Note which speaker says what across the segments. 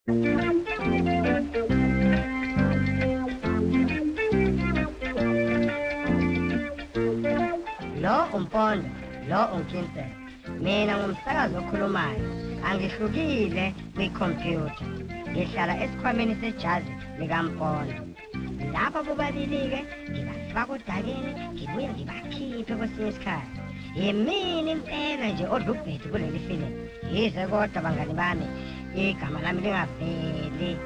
Speaker 1: Lo umpondo, lo unkinte. Mina ngumsakazi okhulumayo. Angihlukile kwikhompyutha. Ngihlala esikhwameni sejazi likampondo. Lapha bobabili-ke ngibafaka odakeni, ngibuye ngibakhiphe kwesinye isikhathi. Yimini impela nje odla ubhedu kuleli filimu. Yize kodwa bangani bami, igama lami lingaveli.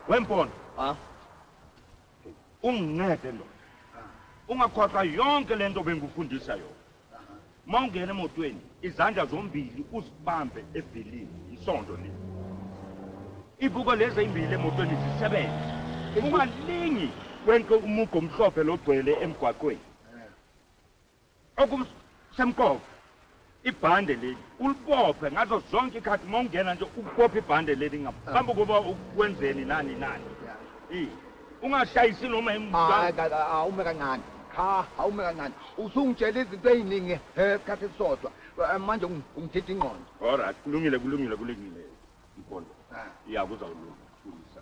Speaker 2: Wempondo. Ungincede lo. Ungakhohlwa yonke lento bengifundisa yona. Mawungena emotweni, izandla zombili uzibambe evilini, isondo le. Ibuko lezi ezimbili emotweni zisebenza. Ungalingi wenke umugo omhlophe logcwele emgwaqweni. Okumsemqoka ibhande leli ulibophe ngazo zonke ikhathi mawungena nje ubophe ibhande leli ngaphambi kokuba ukwenzeni nani. Ungashayisi noma
Speaker 3: awume kancane. Awume kancane. Usungitshela izinto eziningi esikhathi esisodwa. Manje ungithethe ingqondo.
Speaker 2: Alright, kulungile. Mpondo. Kuzawulungisa.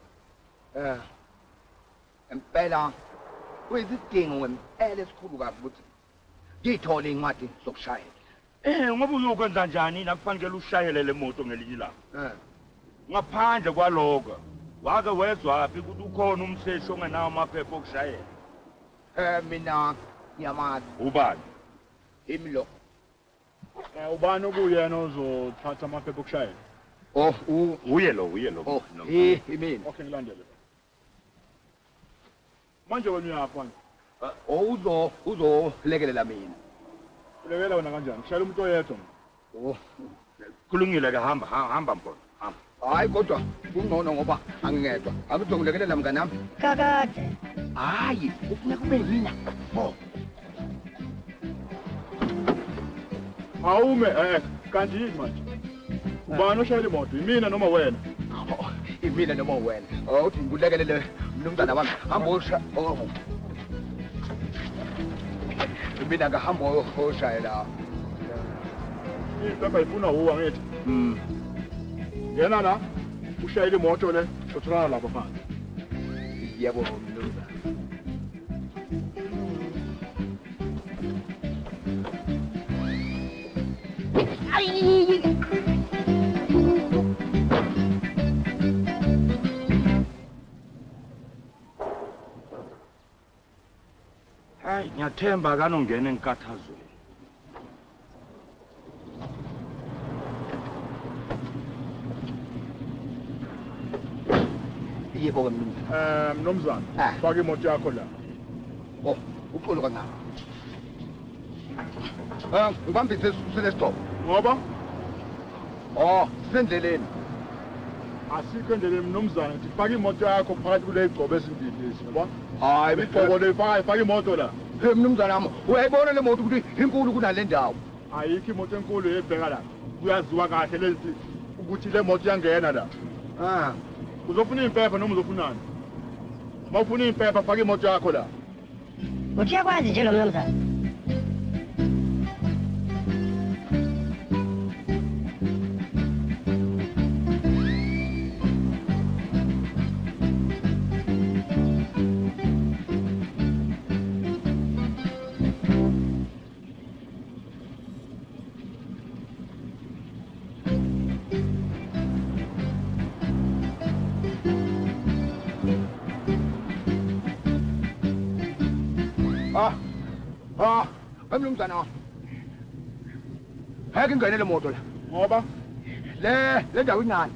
Speaker 3: Impela kuyisidingo ngempela esikhulu kabi ukuthi ngithole incwadi zokushayela.
Speaker 2: Ngoba uyokwenza njani nakufanele ushayele le moto ngelinye ilanga? Ngaphandle kwaloko, wake wezwaphi ukuthi ukhona umseshi ongenawo amaphepha okushayela?
Speaker 3: Mina ngiyamazi.
Speaker 2: Ubani?
Speaker 3: Imlo.
Speaker 4: Ubani okuyena ozothatha amaphepha okushayela?
Speaker 2: Uye lo.
Speaker 3: Oh, imina.
Speaker 4: Okay, ngilandele. Manje wena uyapha
Speaker 3: nje? Uzolekelela mina.
Speaker 4: Ulekelela wena kanjani? Shayela umuntu oyedwa.
Speaker 2: Kulungile ke hamba Mpondo. Hamba.
Speaker 3: Hayi kodwa kungcono ngoba angingedwa. Akuzokulekelela mngani nami.
Speaker 1: Kakade.
Speaker 3: Hayi, ufuna kube yina.
Speaker 4: Awume kanti yini manje? Ubani oshayela imoto? Imina noma wena?
Speaker 3: Imina noma wena. Uthi ngikulekelele mnumzana wami. Hamba mina ngahamba oshayela.
Speaker 4: Impepha ifuna uwa ngithi. Yena la ushayela imoto le utholana lapha phansi.
Speaker 3: Yebo mnumzana.
Speaker 2: Hayi, ngiyathemba kanongena enkathazweni.
Speaker 3: Yebo mnumzana.
Speaker 4: Mnumzana, faka imoto yakho la.
Speaker 3: Uxolo kancane. Ngibambise selesitop.
Speaker 4: Ngoba?
Speaker 3: Sendleleni.
Speaker 4: Asikho endleleni mnumzana, ngithi faka imoto yakho phakathi kule igcobo ezimbili lezi, ngoba?
Speaker 3: Hayi,
Speaker 4: igcobo le faka imoto la.
Speaker 3: Mnumzana wami, uyayibona le moto ukuthi inkulu kunale ndawo.
Speaker 4: Ayikho imoto enkulu ebheka la. Kuyaziwa kahle lezi ukuthi le moto iyangena la. Uzofuna impepha noma uzofunani? Mawufuna impepha faka imoto yakho la.
Speaker 1: Utiyakwazi nje lo mnumzana.
Speaker 3: Mnumzana wami. Ngeke ngene le moto la.
Speaker 4: Ngoba?
Speaker 3: Le ndawo incane.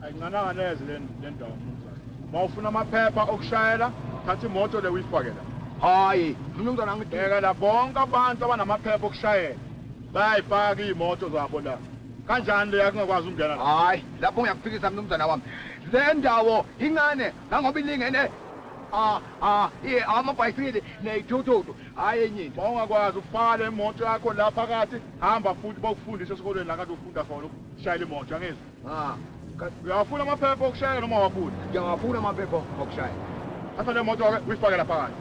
Speaker 4: Ayincananga neze le ndawo mnumzana. Mawufuna amaphepha okushayela, thatha imoto le uyifake la.
Speaker 3: Hayi, mnumzana
Speaker 4: ngideka la bonke abantu abanamaphepha okushayela. Bayifaka imoto zabo la. Kanjani le yakungakwazi ukungena la?
Speaker 3: Hayi, lapho ngiyakufikisa mnumzana wami. Le ndawo incane, nangoba ilingene amabhayisikili neyithuthutu hayi enye into.
Speaker 4: Bawungakwazi ukufaka imoto yakho la phakathi hamba futhi bakufundise esikolweni la kade ufunda khona ukushayela imoto angizwa. Uyafuna amaphepha okushayela noma awafuni?
Speaker 3: Ngiyawafuna amaphepha okushayela.
Speaker 4: Asa le moto uyifake la phakathi.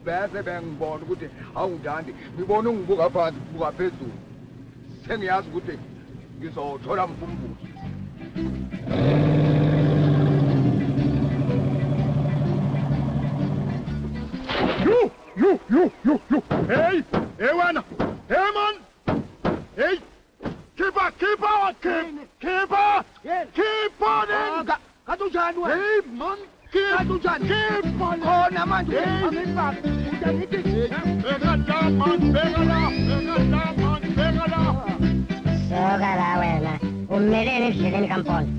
Speaker 3: Bese bengibona ukuthi awungidandi ngibona ungibuka phansi ubuka phezulu sengiyazi ukuthi ngizothola mfumbuzo.
Speaker 4: You. Hey wena. Hey man. Hey. Keep on.
Speaker 3: Katunjani wena? Hey man. Katunjani? Keep on. Khona manje angifaki.
Speaker 4: Beka la.
Speaker 1: Soka la wena. Ummeleni endleleni kaMpondo.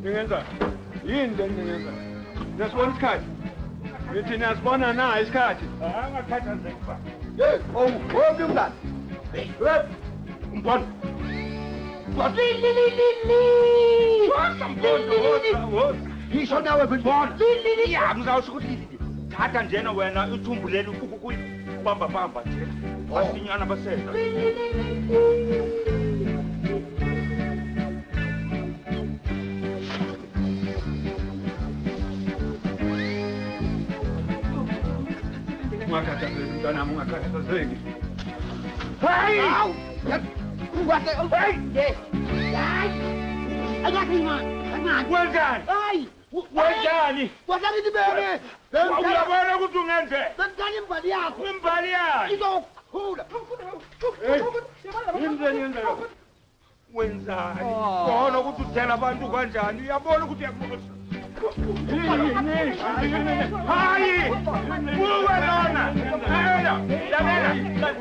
Speaker 4: Ningenza yini le ningenza? Nasibona isikhathi. Nithi nasibona na isikhathi.
Speaker 2: Angakhathazeki ba.
Speaker 3: Hey, wonke umntana.
Speaker 2: Umpondo.
Speaker 3: Ngisho nawe Mpondo.
Speaker 2: Ya ngizawusho ukuthi thatha njena wena ithumbu leli ukubamba nje. Basinyana baseza.
Speaker 4: Ungakhathazeki mntwana ungakhathazeki.
Speaker 3: Hey! What the hey!
Speaker 2: Wenzani?
Speaker 3: Wasalithi bebe.
Speaker 2: Uyabona ukuthi ungenze.
Speaker 3: Bengani imbali yakho.
Speaker 2: Imbali yakho.
Speaker 3: Izokhula.
Speaker 2: Wenzani? Khona ukuthi uthela abantu kanjani? Uyabona ukuthi uyakumosa. Hayi! Kuwe lona! Ayona! Yabela!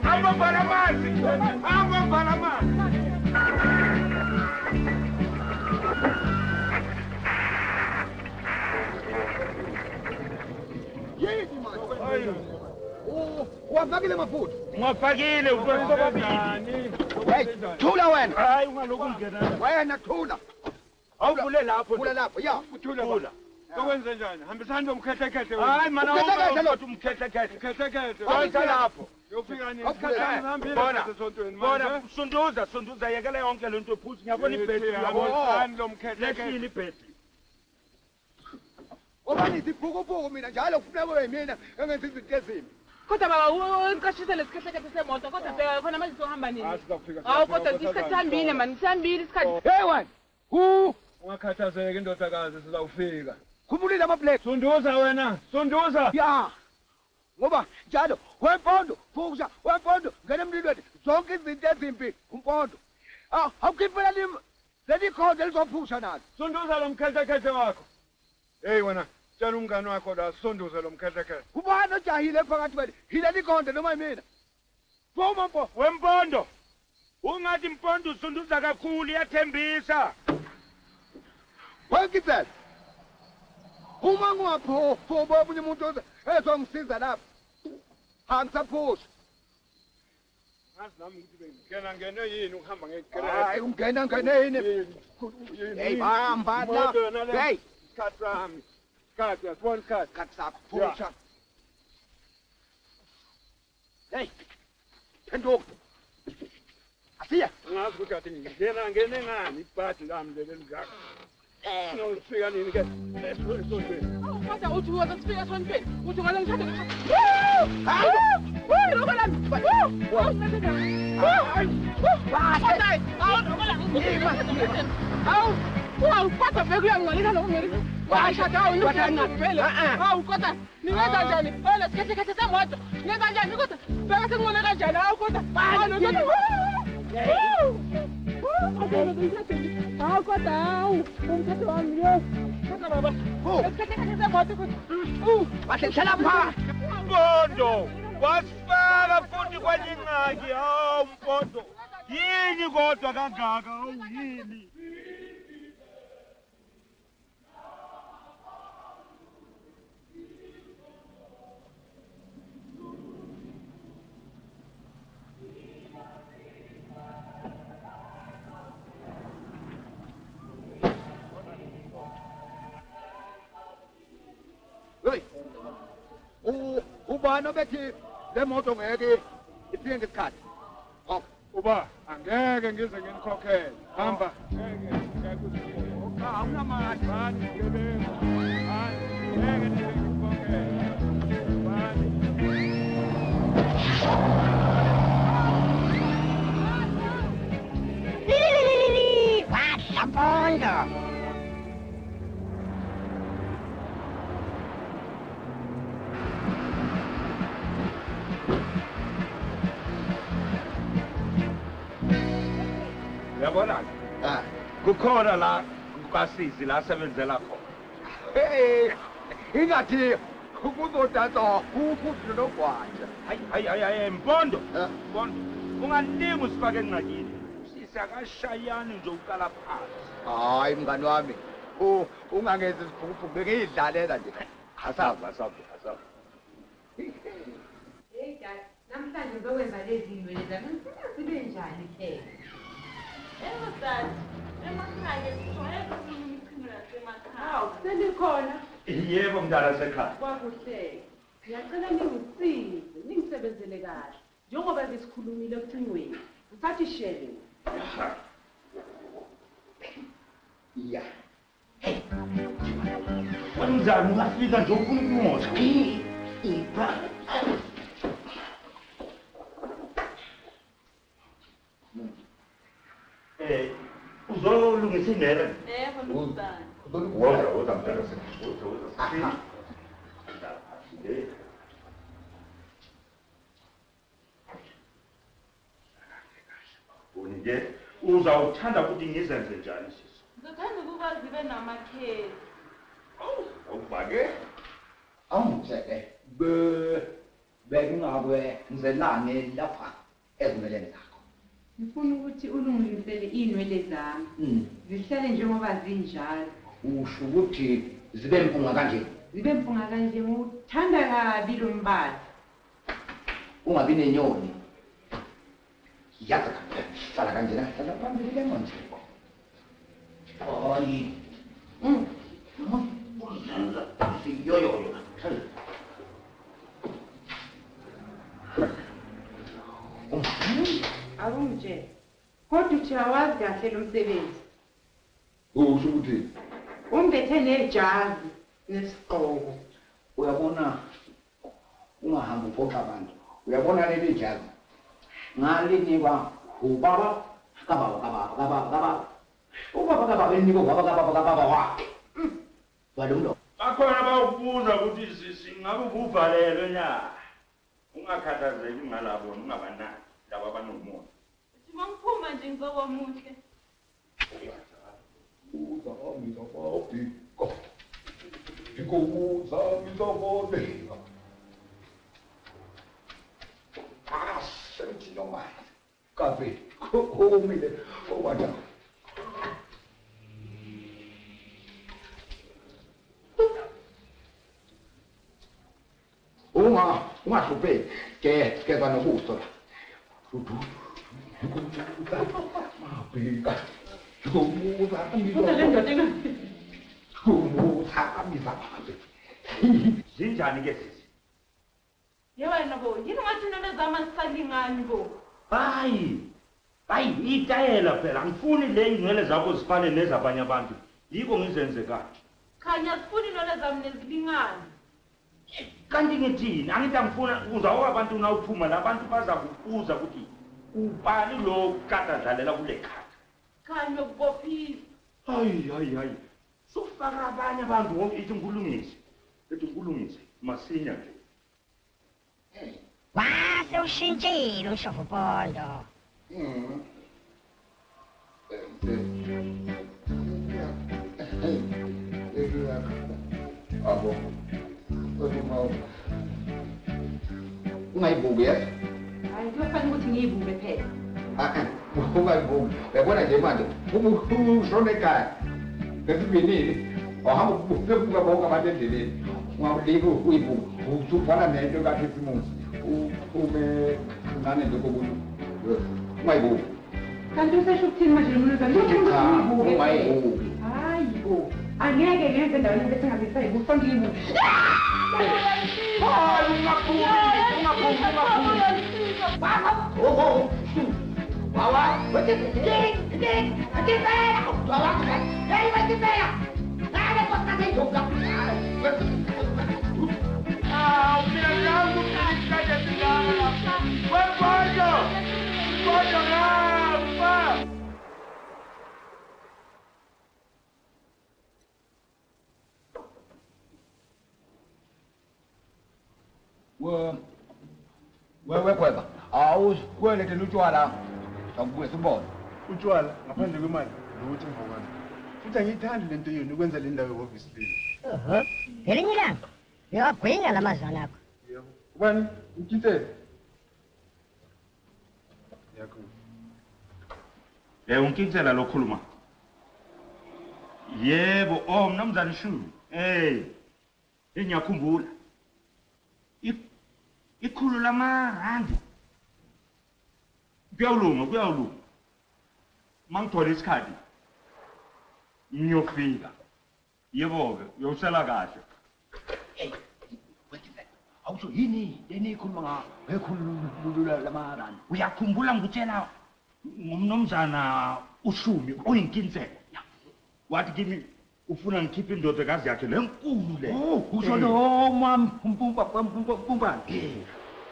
Speaker 2: Hamba vala amanzi!
Speaker 3: Yini manje? Wafakile mafutha.
Speaker 2: Ungafakile uqonisa babili.
Speaker 3: Hey, thula wena.
Speaker 2: Hayi ungaloku ungena.
Speaker 3: Wena thula.
Speaker 2: Awuvule lapho.
Speaker 3: Vula lapho. Ya,
Speaker 2: Thula.
Speaker 4: Sokwenze njani? Hambisani nomkhehlekhehle
Speaker 2: wena. Hayi mana
Speaker 3: Umkhehlekhehle
Speaker 2: umkhehlekhehle.
Speaker 4: Umkhehlekhehle.
Speaker 2: Qonisa lapho.
Speaker 4: Yofika nini? Isikhathi sihambile esontweni manje.
Speaker 2: Bona sunduza yekela yonke lento phuthi ngiyabona ibhedi
Speaker 4: yabona lo mkhehlekhehle.
Speaker 2: Lehlile ibhedi.
Speaker 3: Obani sibhukubuku mina njalo kufuneka kube yimina engenza izinto ezimbi.
Speaker 5: Kodwa baba uqashise lesikhathi semoto kodwa bheka khona manje sohamba nini? Hawu kodwa isikhathi sihambile manje sihambile isikhathi.
Speaker 3: Hey wena.
Speaker 4: Ungakhathazeki indodakazi sizawufika.
Speaker 3: Khumulile amaplate.
Speaker 4: Sunduza wena, sunduza.
Speaker 3: Ya. Ngoba njalo wempondo fukusha wempondo ngene emlilweni zonke izinto ezimbi umpondo. Awukhiphela leli khonde lizophusha nathi.
Speaker 4: Sunduza lo mkhehlekhehle wakho. Hey wena, tshela umngane wakho la sunduze lo mkhehlekhehle.
Speaker 3: Ubani ojahile phakathi kweli? Hileli khonde noma yimina. Phuma mpo.
Speaker 2: Wempondo. Ungathi Mpondo usunduza kakhulu iyathembisa.
Speaker 3: Wengitsela. Uma ngapho obunye umuntu ezongisiza lapha. Angisaphusha.
Speaker 4: Ngazi nami ukuthi ngene yini ukuhamba ngekereke.
Speaker 3: Hayi ungena yini? Hey bamba la. Hey,
Speaker 4: isikhathi sami. Isikhathi yasibona isikhathi.
Speaker 3: Kasaphusha. Hey. Phenduka. Asiya.
Speaker 4: Ngazi ukuthi athi ngene ngani ibhadi lami leli ngakho. Nofika nini ke? Esontweni.
Speaker 5: Kodwa uthi wona sifika esontweni. Uthi ngale ngithathe ngithathe. Hayi, lo bala. Hawu, kodwa vele uyangqalisa nokumeli. Washada awunifana vele. Hawu, kodwa ningenza kanjani? Wena sikhethe semoto. Ningenza kanjani kodwa? Beka sengibone kanjani? Hawu kodwa. Hawu kodwa hawu. Umthetho wami lo. Kodwa baba. Sikhethe semoto kodwa.
Speaker 3: Bahlala pha.
Speaker 2: Mpondo. wasifaka futhi kwenye ingxaki hawu Mpondo yini kodwa kangaka awuyini
Speaker 3: ubani obethi le moto ngeke ifike ngesikhathi
Speaker 4: uba angeke ngize nginikhokhele hamba
Speaker 3: awunamali
Speaker 4: bani gebengu bani ngeke nize ngikhokhele bani
Speaker 1: Passa Mpondo.
Speaker 2: Uyabona kukhona la kuKasizi la sebenzela khona
Speaker 3: ingathi kuzodansa kufuthi nogwaja
Speaker 2: hayi Mpondo Mpondo unganingi usifake engxakini sisakashayani nje uqala phansi
Speaker 3: hayi mngani wami ungangenzi isiphukuphuku bekidlalela nje
Speaker 2: asabe
Speaker 6: Hey dad, namhlanje ngizokwenza lezi zinto lezi ngifuna sibe njani ke?
Speaker 5: Yebo dad, emakhaya sijwayele ukukhuluma lasemakhaya.
Speaker 6: Hawu, selikhona
Speaker 2: yebo mntana sekhaya
Speaker 6: kwakuhle. Ngiyacela ningisize, ningisebenzele kahle. Njengoba besikhulumile ekucingweni. Ngithatha ishele.
Speaker 3: ya
Speaker 2: Wenzani ungafika nje ufuna ukumosha uzolungisa indlela
Speaker 5: Yebo mntana.
Speaker 2: woza mntana sekhaya Unike uzawuthanda ukuthi ngizenze njani sisi
Speaker 5: Ngithanda ukuba zibe namakhesi.
Speaker 2: awubhake
Speaker 7: awungitsheke bekungabe ngizelane lapha ezimeleni zakho
Speaker 6: Ngifuna ukuthi ulungisele inwele zami. Zihlale njengoba zinjalo.
Speaker 7: usho ukuthi zibe mpunga kanje
Speaker 6: Zibe mpunga kanje ngothanda kabi lo mbala.
Speaker 7: ungabi nenyoni yaza hlala kanjena hlala phambili lemonje hayi yo
Speaker 6: Akungitshela. Kodwa uthi awazi kahle lo msebenzi.
Speaker 3: usho ukuthi
Speaker 6: Umbethe nejazi nesigqoko.
Speaker 7: uyabona ungahambi uphoxa abantu uyabona leli jazi ngalinikwa ubaba kababa ubaba elinikwa kababa wakhe walumlo
Speaker 2: bakhona bawubuza ukuthi singabe uvalelwe na ungakhathazeki ngalabo ungabanani laba abanomoya
Speaker 5: Mangiphuma nje ngizoba muhle.
Speaker 3: kabe komile owada ungahlupheki ke banobuso la mabhika
Speaker 2: zinjani ke sisi
Speaker 5: Yebo wena bo, yini ngathi nona zama sisalingani bo?
Speaker 2: hayi itayela phela angifuni le inwele zakho zifane nezabanye abantu yiko ngizenze kanje
Speaker 5: Khanya sifuni nona zami nezilingani.
Speaker 2: kanti ngithini angithi angifuna uzawuka abantu nawuphuma labantu baza kubuza ukuthi ubani lo kade adlalela kule khaya
Speaker 5: Khanya ukubophisa.
Speaker 2: hayi sofaka abanye abantu wonke ithi ngilungise masinya nje
Speaker 1: Wase ushintshile uShofu Mpondo.
Speaker 3: abo
Speaker 7: ungayibuki yes
Speaker 6: hayi kuyofanele ukuthi ngiyibuke phela
Speaker 7: ungayibuki uyabona nje manje ushone ekhaya ngesibinini ohamba ubuka bonke abantu endleleni ungawuliki uyibuka usufana nento kaKhisimusi ume ngane lokho kunye ungayibuki
Speaker 6: kanti usesho ukuthini manje umnumzane
Speaker 7: ungayibuki
Speaker 6: hayi bo angeke ngenze endaweni bese ngisayibuka sonke iyibuke
Speaker 3: hayi ungaphumi Wawa, wetin ding, atibela, wawa, hey, wetin bela, nada costa de yoga.
Speaker 2: Mina yangu nilikaje sigara. Wewe ngoja ngapa.
Speaker 7: wewe kweba awukwelete utshwala akubuye sibone
Speaker 4: utshwala ngaphandle kwemali nokuthi ngivukana futhi angiyithandi lento yenu ukwenza le ndawo ehhovisi leli
Speaker 1: Ngelinye ilanga uyawagwinya la mazwana akho.
Speaker 4: ubani ukhithele yakho
Speaker 2: Ungikitsela lokhuluma. Yebo, mnumzane Shu. Ngiyakhumbula. Ikhulu lamarandi. Kuyawulunga. Mangithola isikhathi. Ngiyofika. Yebo-ke, uyosela kahle.
Speaker 7: awusho yini leni ikhuluma ngekhulu lamarandi
Speaker 2: Uyakhumbula ngikutshela ngumnumzana uShumi oyinkinsela. Wathi kimi ufuna ngikhiphe indodakazi yakhe lenkulu le.
Speaker 7: usho noma mpumpa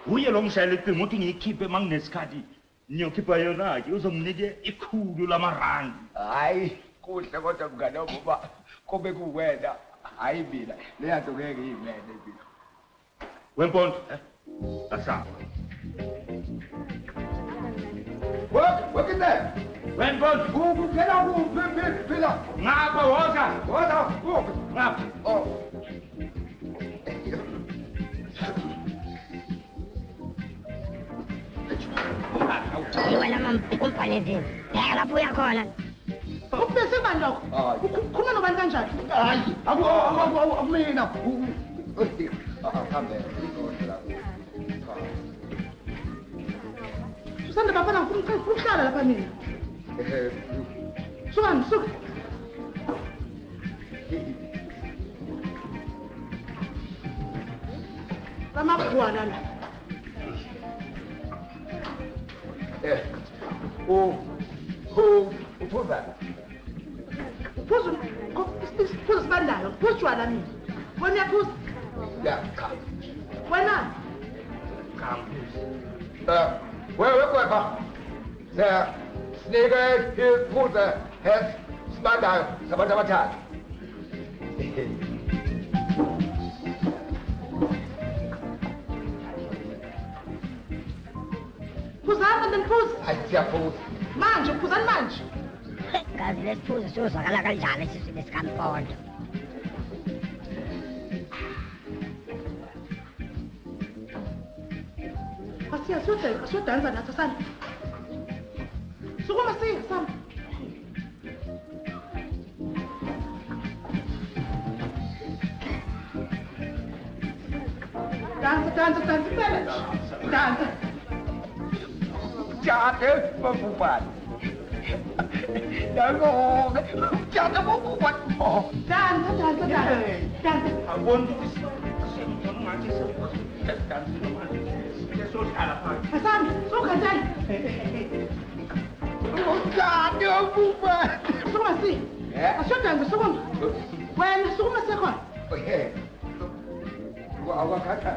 Speaker 2: Uye lo ngishayela icingo uthi ngiyikhiphe manginesikhathi niyokhipha yona ke uzomnike ikhulu lamarandi.
Speaker 7: hayi kuhle kodwa mngane ngoba kobe kuwena hayi mina leya nto ngeke yimene mina
Speaker 2: Wempondo, asaba.
Speaker 7: wakinde
Speaker 2: Wempondo,
Speaker 7: kuphela phela
Speaker 2: ngapha woza. Ngapha.
Speaker 1: Wena mampumpanezini. Yeka lapho uya khona.
Speaker 5: Ubese bani lokho? Ukhuluma nobani kanjani?
Speaker 7: hayi akumina hambe
Speaker 5: Usanda bafana ngifuna ukuhlala lapha mina. Suka. Lamabhwana la.
Speaker 7: uphuza
Speaker 5: Phuza sibandalo, phuza utshwala mina. Wena uyaphuza?
Speaker 7: cha
Speaker 5: Wena?
Speaker 7: wewe kwepha sinike iphuze sibandayo sabantu abathathu
Speaker 5: Phuzani then phuza.
Speaker 7: hayi siyaphuza
Speaker 5: Manje phuzani manje.
Speaker 1: Kazi lesiphuzo siyozwakala kanjani esizini sikampondo.
Speaker 5: Asiyodansa nathi sana. Sukuma siya sana. Dansa impela. Dansa.
Speaker 7: jate bapupani Dango, jate bapupani
Speaker 5: Dansa.
Speaker 2: Abontu
Speaker 5: Asami, suka njani?
Speaker 7: jate bapupani
Speaker 5: Sukuma siya. Asiyodansa sukuma. Wena sukuma siya khona.
Speaker 7: awakhatha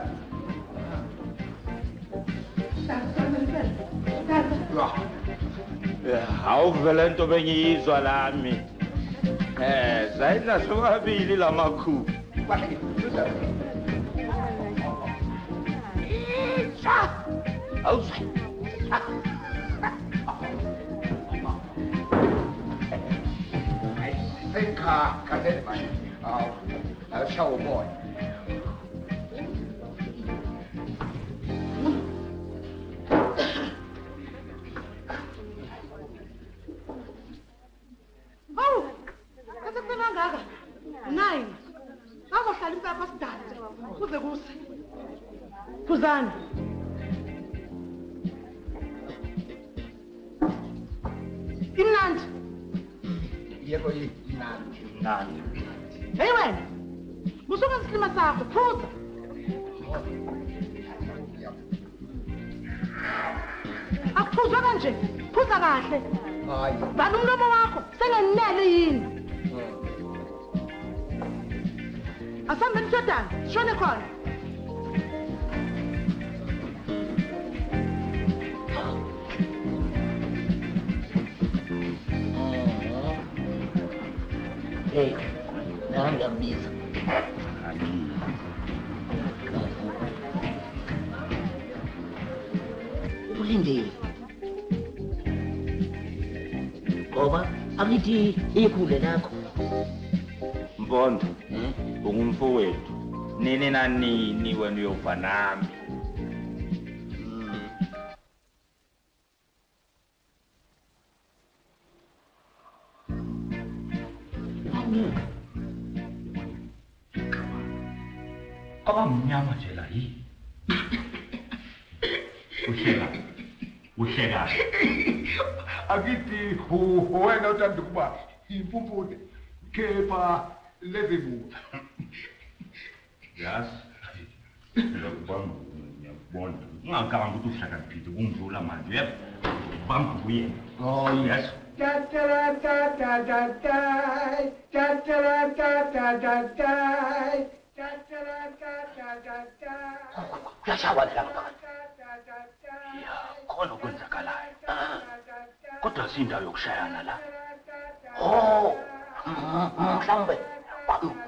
Speaker 2: Awuvele into bengiyizwa lami. Zayidla sobabili lamakhu. Awuzwe.
Speaker 7: Kathele manje. Awushawa umoya.
Speaker 5: Phuzani. Imnandi.
Speaker 7: Yebo imnandi.
Speaker 2: Nani?
Speaker 5: Hey wena. Musuka isihlima sakho, phuza. Akuphuzwa kanje. Phuza kahle.
Speaker 7: Hayi.
Speaker 5: Vala umlomo wakho. Sengenele yini? Asambe nisodana, shone khona.
Speaker 1: Hey, nami ngiyakubiza. Ulindile. Ngoba akithi ikhule lakho.
Speaker 2: Mpondo, ungumfowethu. Nini na nini wena uyofa nami? Kaba mnyama nje la yini? Uhleka.
Speaker 7: Akithi wena uthanda ukuba impumpude kepha lezibuka.
Speaker 2: Yes. Ngiyakubona. Ungacabanga ukuthi uhlaka kuphinde kungidlula manje. Yebo. Bamba kuye.
Speaker 7: Oh
Speaker 2: Yes.
Speaker 1: Kuyashaya la phakathi.
Speaker 2: Khona okwenzakalayo. Kodwa sindawo yokushayana la.
Speaker 1: Oh, mhlambe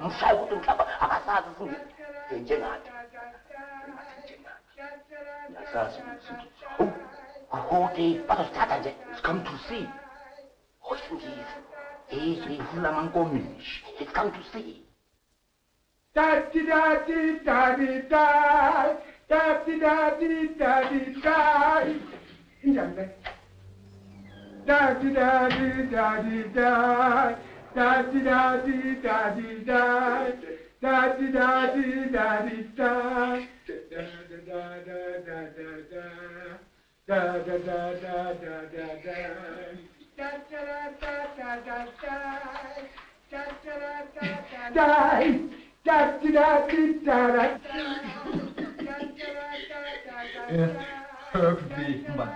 Speaker 1: mshaya ukuthi mhlamba akasazi singi njengathi.
Speaker 2: Yasazi
Speaker 1: Ukuthi bazosithatha nje.
Speaker 2: it's come to see.
Speaker 1: Oyisingisi.
Speaker 2: Ifuna amankomishi.
Speaker 1: It's come to see.
Speaker 3: Daddy, daddy, daddy, die. Daddy, daddy, daddy, die. Injani? Daddy, daddy, daddy, die. Daddy, daddy, daddy, die. Daddy, daddy, daddy, die. Da da da da da da da da. Die. Daddy, daddy, daddy.
Speaker 7: Mba.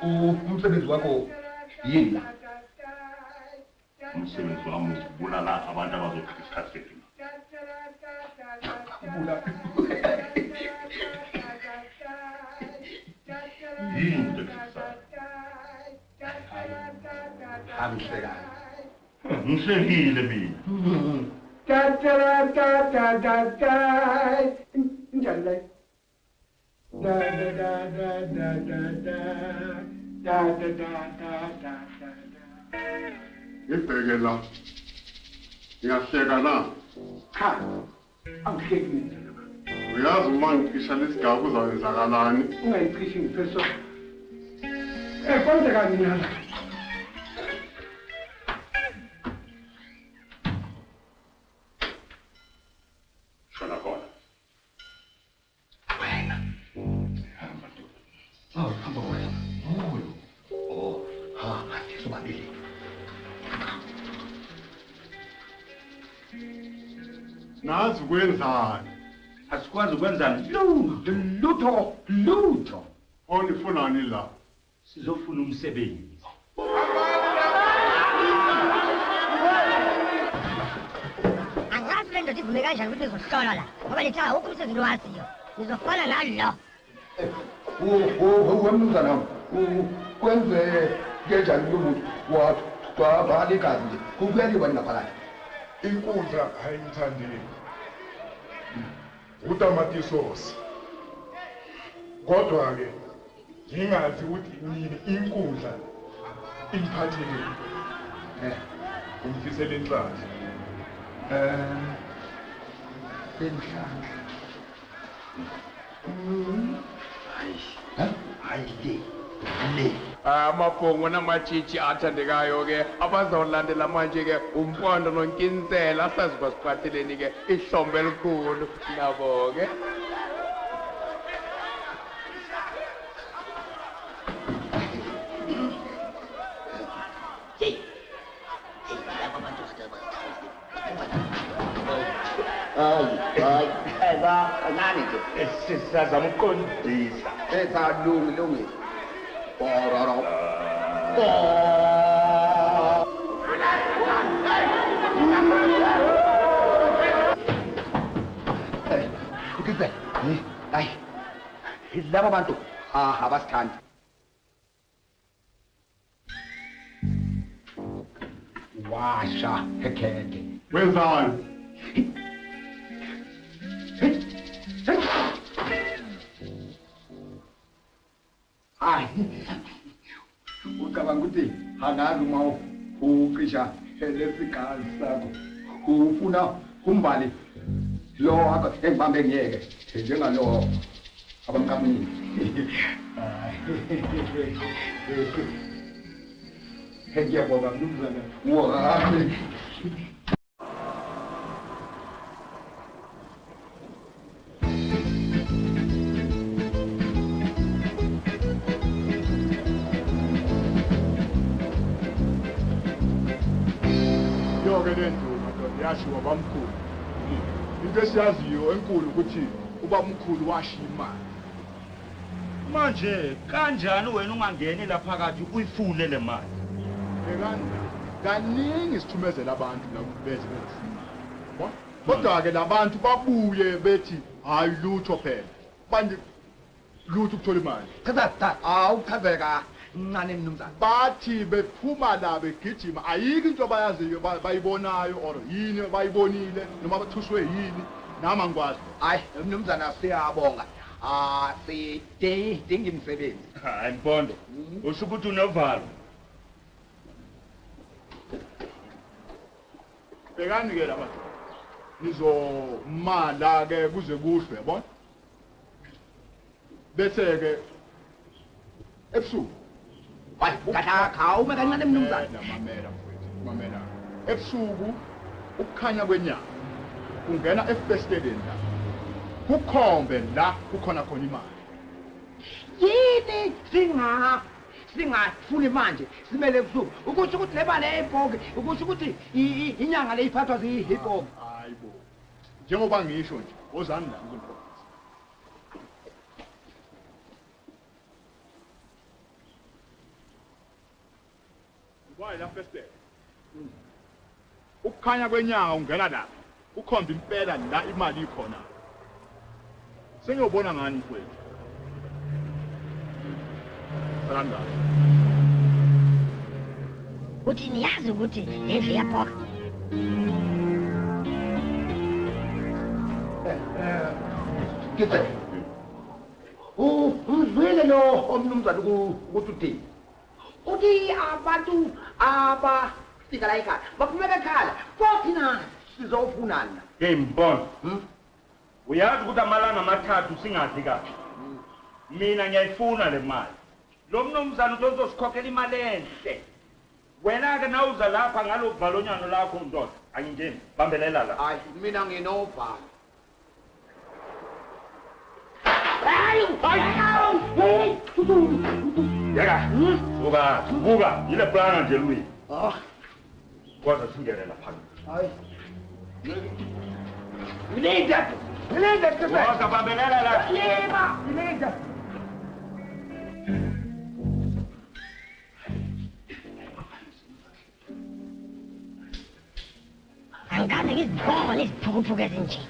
Speaker 7: Umsebenzi wakho yini?
Speaker 2: Umsebenzi wami ukubulala abantu abazochitha isikhathi sethu. Yini ndekusayo?
Speaker 7: Hamhlekani.
Speaker 2: Ngihlekile mina.
Speaker 3: Da da da da da da. Injani le? Da da da da da da da. Da da da da da da.
Speaker 4: Ngibheke la. Ngiyahleka na.
Speaker 3: Cha. Angihleki mina.
Speaker 4: Uyazi uma ngicisha lesigaba kuzawenzakalani?
Speaker 3: Ungayichishi ngifeso. Kwenzeka nini la?
Speaker 2: Shona khona.
Speaker 7: Wena. Oh, hamba wena. Oh, ha, sobabili.
Speaker 4: Nazi kwenzani?
Speaker 2: Asikwazi ukwenzani?
Speaker 3: Lutho.
Speaker 4: Onifunani la?
Speaker 2: Sizofuna umsebenzi.
Speaker 1: Angazi le ndoda ivume kanjani ukuthi izohlola la. Ngoba letha awukho umsebenzi owaziyo. Ngizofana nalo.
Speaker 7: Wemnumzana kwenze kanjani lomuntu wathi kwabhala igazi nje kuyaliwa naphakathi.
Speaker 4: Inkundla ayimthandile. Utamatisosi. Kodwa ke ngingazi ukuthi yini inkundla imphathile. Umfisela inhlanhla.
Speaker 7: Inhlanhla. Hayi le.
Speaker 3: Amabhongo namatshitshi athandekayo ke abazawulandela manje ke umpondo nonkinsela asazi basiphatheleni ke ihlombe elikhulu nabo ke
Speaker 7: Senzani nje?
Speaker 2: Sizazama ukuqondisa.
Speaker 7: Lungi. Bororo. Ukizwe. Hayi. Laba bantu abasithandi. Washa hekeke.
Speaker 4: Wenzani?
Speaker 7: Hayi. Ucabanga ukuthi angazi uma uqisha lesigazi sakho. Ufuna umbali lo akho engibambe ngiyeke njengalo abamkamini. Ngiyabonga mnumzana. Wami.
Speaker 4: Yonke le nto madoda yashiwa bamkhulu. Into esiyaziyo enkulu ukuthi ubamkhulu washiya imali.
Speaker 2: Manje kanjani wena ungangeni la phakathi uyifune le mali?
Speaker 4: Kaningi sithumezela abantu la beze bezifuna. Kodwa ke labantu babuye bethi hayi lutho phela. Manje lutho ukuthola imali.
Speaker 7: Cha awuchazeka ncane mnumzana.
Speaker 4: Bathi bephuma la begijima ayikho into abayaziyo bayibonayo or yini bayibonile noma bathuswe yini nama ngikwazi.
Speaker 7: Hayi mnumzana siyabonga. Sidinga imisebenzi.
Speaker 2: Hayi Mpondo. Usho ukuthi unovalo.
Speaker 4: Bekani ke labantu. Nizomala ke kuze kuhlwe yabona? Bese ke ebusuku
Speaker 7: Hayi ukatha uma kancane mnumzana.
Speaker 4: Mamela. Ebusuku ukukhanya kwenyanga ungena efestedeni la. Kukhombe la kukhona khona imali.
Speaker 7: Yini singafuni manje simele ebusuku ukuthi ukuthi le mali eyibhoki ukuthi ukuthi inyanga le iphathwa ziyibhoki.
Speaker 4: Hayibo. Njengoba ngisho nje ozani la ngizokho. Why la festede? Ukukhanya kwenyanga ungena la. Ukhombe impela la imali ikhona. Sengiyobona ngani mfowethu? Salanda.
Speaker 1: Uthi niyazi ukuthi lendlu iyabhoka.
Speaker 7: Kitse. Umzwile lo omnumzana ukuthi uthini? Uthi abantu abafika la ekhaya baphumela ekhala futhi na sizofunana.
Speaker 2: Hey Mpondo. Uyazi ukuthi amalanga amathathu singadli kahle. Mina ngiyayifuna le mali. Lo mnumzana uzosikhokela imali enhle. Wena ke nawuza lapha ngalokuvalonyano lakho ndoda angingeni bambelela la.
Speaker 7: Hayi mina nginovalo.
Speaker 2: Yeka. Buka ile plana nje Louis. Kwaza singene lapha.
Speaker 7: Hayi. Ngilinda kuse.
Speaker 2: Waza bambelela la.
Speaker 7: Yeba, ngilinda.
Speaker 1: Angikaze ngizibona iziphukuphuku ezinje.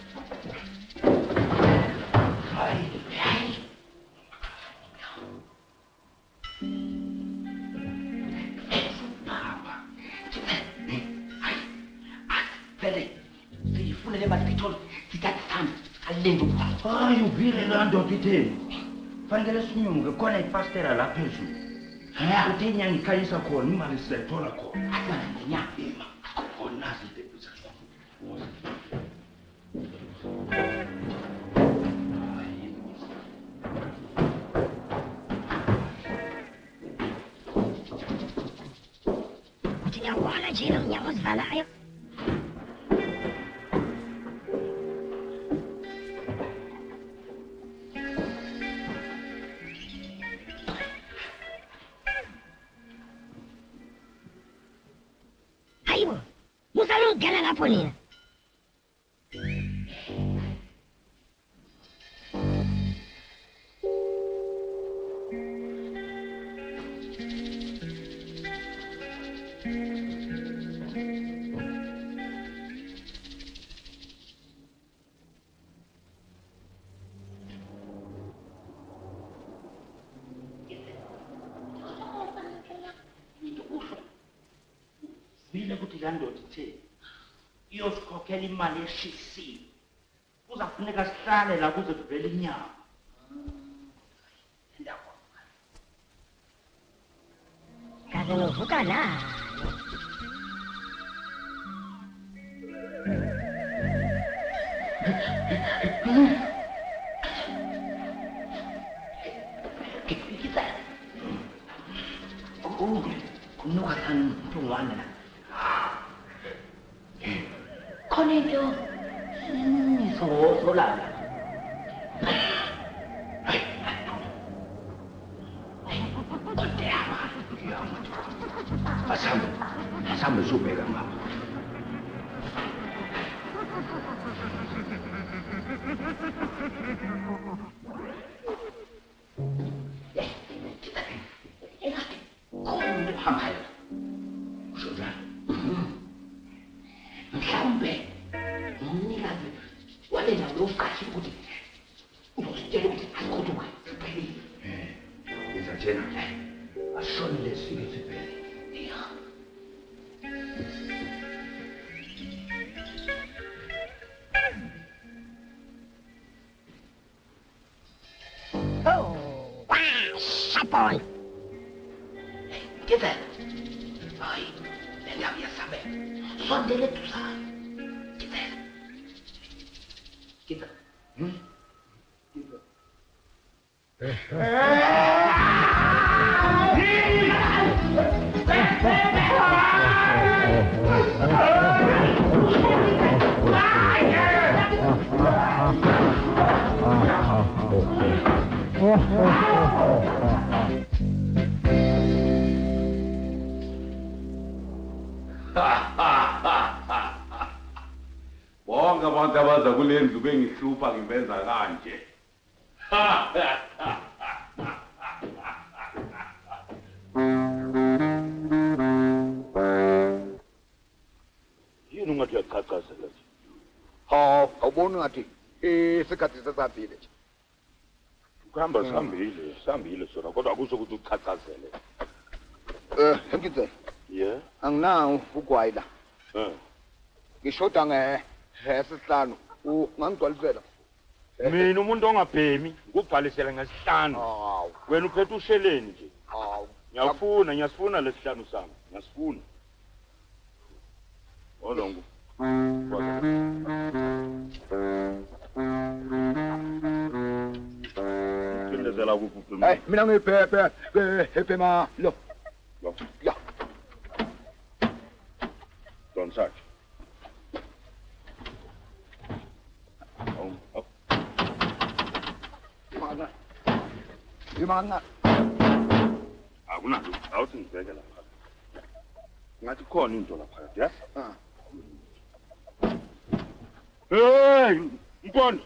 Speaker 7: Siyifune le mali siyithole sithathe sihambe alinde ukuba.
Speaker 2: Hayi uvile la ndoda itheni. Fanele sinyuke khona ifastela la phezulu. Uthi inyanga ikhanyisa khona imali sizayithola khona.
Speaker 7: Asibana ngenyanga.
Speaker 2: Khona sidebisa.
Speaker 1: Uthi ngiyabona nje lo mnyango ozivalayo. Hayibo, musalungena lapho nina.
Speaker 2: ukuthi la ndoda ithe iyosikhokhela imali eshisiwe kuzafuneka sihlale la kuze kuvele inyama
Speaker 1: kaze novuka na
Speaker 7: kunuka sana mtungwana la konento solala asambe subeka ngapha hamaya ushoja mhlawumbe umnikazi wale ndawo lokathi ukuthi uzositshela ukuthi asikhuthuke siphelile
Speaker 2: ngizatshela
Speaker 7: ashonele sike siphelile
Speaker 1: Sapon.
Speaker 7: Get that? Ay, le había saber. Son de tu sa. Get that? Get that?
Speaker 8: Bonke abantu abaza kule ndlu bengihlupha ngibenza kanje.
Speaker 2: Yini ungathi uyaqhaqhazela nje?
Speaker 4: Awuboni ngathi isikhathi sesafile nje.
Speaker 2: Ukuhamba sihambile sona kodwa akusho ukuthi uqhaqhazele.
Speaker 4: Ngithe.
Speaker 2: Yeah.
Speaker 4: Anginawo ugwayi la. Ngishoda ngesihlanu. Ungangigcwalisela.
Speaker 2: Mina umuntu ongabhemi ngubhalisela ngesihlanu. Wena uphethe usheleni nje. Ngiyasifuna lesihlanu sami. Ngiyasifuna. Olongo. Ngindezela kuphi?
Speaker 4: Hey, mina ngiphephe ephema lo. Ya.
Speaker 2: Don't touch.
Speaker 4: Imanga.
Speaker 2: Akunalo, awuthi ngibheke lapha. Ngathi khona into lapha, yes? Hey, Mpondo,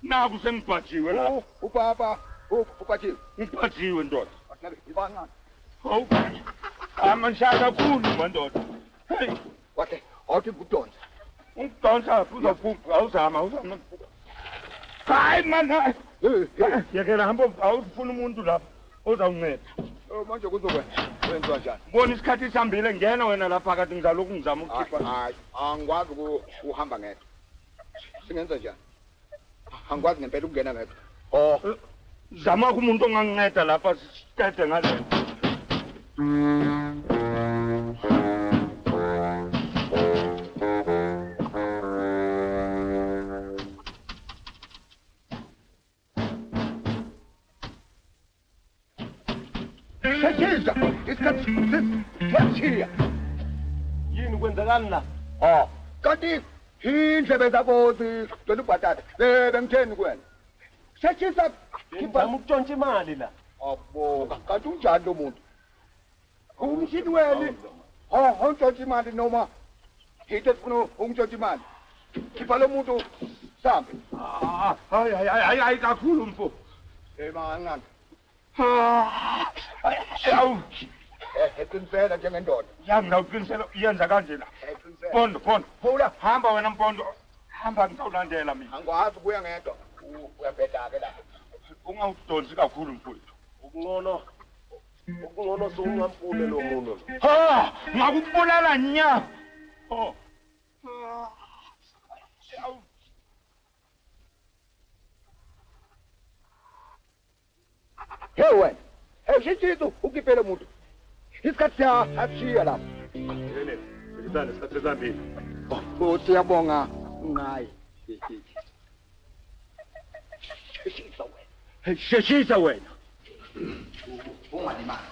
Speaker 2: naku sengibhajiwe la.
Speaker 4: Upapa, uphajiwe.
Speaker 2: Ngibhajiwe ndoda.
Speaker 4: Asabe ibanga.
Speaker 2: Hawu. Amanshaka kakhulu mandoda. Hey,
Speaker 4: Wathi awuthi ngudonsa.
Speaker 2: ungidonsa uzophupha, awuzama. Hayi man. Yakela hamba awufuna umuntu lapha ozawunceda.
Speaker 4: Manje kuzokwenza njani?
Speaker 2: Bona isikhathi sihambile ngena wena lapha phakathi ngizaloku ngizama ukukhipha.
Speaker 4: Hayi, angikwazi ukuhamba ngedwa. Singenza njani? Angikwazi ngempela ukungena ngedwa.
Speaker 2: Zama umuntu onganginceda lapha siqede ngale.
Speaker 4: Sesiza, isikhathi sesiyashiya.
Speaker 7: Yini kwenzakani la?
Speaker 4: Kanti indlebe zakho zigcwele ubhatata. Bengitheni kuwena? Seshisa
Speaker 7: Ngizama ukutshontsha imali la.
Speaker 4: abo, kanti unjani lo muntu? Umshini wena. Ungitshontsha imali noma hithe sifuna ungitshontsha imali. Khipha lo muntu sambe.
Speaker 2: Hayi kakhulu mfo.
Speaker 4: Mangani.
Speaker 2: Awu,
Speaker 4: Eqinisela njengendoda.
Speaker 2: ngiyawuqinisela yenza kanje la. Mpondo,
Speaker 4: Phula,
Speaker 2: hamba wena Mpondo. Hamba ngizawulandela mina.
Speaker 4: angikwazi ukuya ngedwa. Uyabhedaka la.
Speaker 2: Ungawudonsi kakhulu mfowethu.
Speaker 7: Ukungcono soungampule lo muntu.
Speaker 2: Ngakubulala nya. Oh.
Speaker 7: Hey wena. Shithizo ukipele umuntu. Isikhathi ashiya lapha.
Speaker 2: Yene, ngizana isikhathi sambili.
Speaker 7: Oh, siyabonga ngaye.
Speaker 2: Sheshisa wena.
Speaker 7: Ungalimali.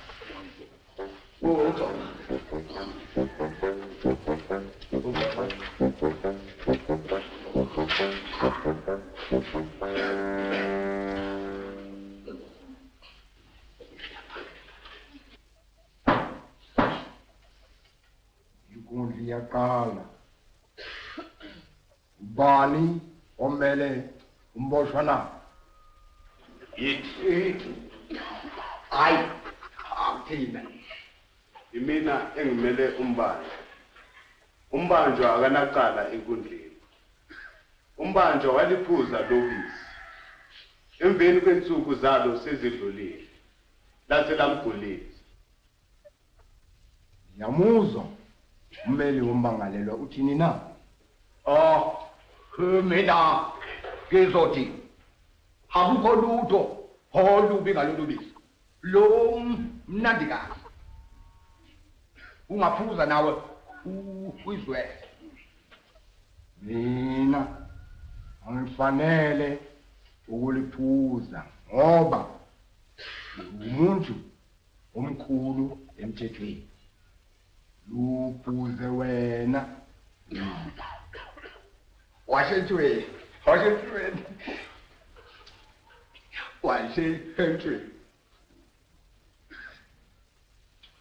Speaker 3: Inkundla iyaqala. Bani omele umboshwa na?
Speaker 7: Hayi, akuthina.
Speaker 8: Imina engimele umbanjwa. Umbanjwa akanaqala enkundleni. Umbanjwa waliphuza lobisi. Emveni kwensuku zalo sezidlulile. Lase lamgulisa.
Speaker 3: Yamuzwa ummeli wombangalelwa uthini na?
Speaker 7: Mina ngizothi akukho lutho olubi ngalolu bisi. Lo mnandikazi. Ungaphuza nawe uyizwe.
Speaker 3: Mina angifanele ukuliphuza ngoba umuntu omkhulu emthethweni. Luphuze wena.
Speaker 7: Washethiwe.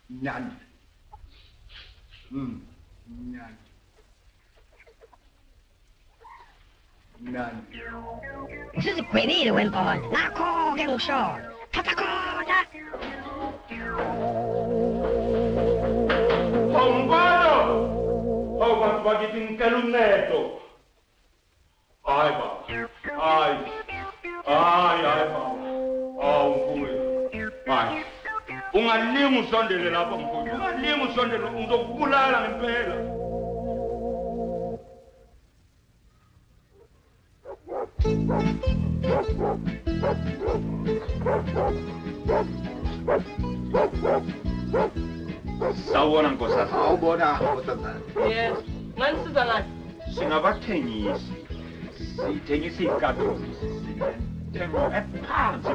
Speaker 7: Nani. Nani.
Speaker 1: Usizigwebile wempondo. Nakho-ke ngisho. Thatha khona.
Speaker 2: Oh, bantu bakithi ngicela uncedo. Hayi baba. Hayi baba. Mfowethu. Hayi. Ungalinga usondele lapha mfowethu. Ungalinga usondele uzokubulala ngempela. Sawubona nkosazana.
Speaker 7: Awubona nkosazana.
Speaker 5: Yes. Nganisiza ngani?
Speaker 2: Singabathengisi. Sithengisa izicathulo. Sinentengo ephansi.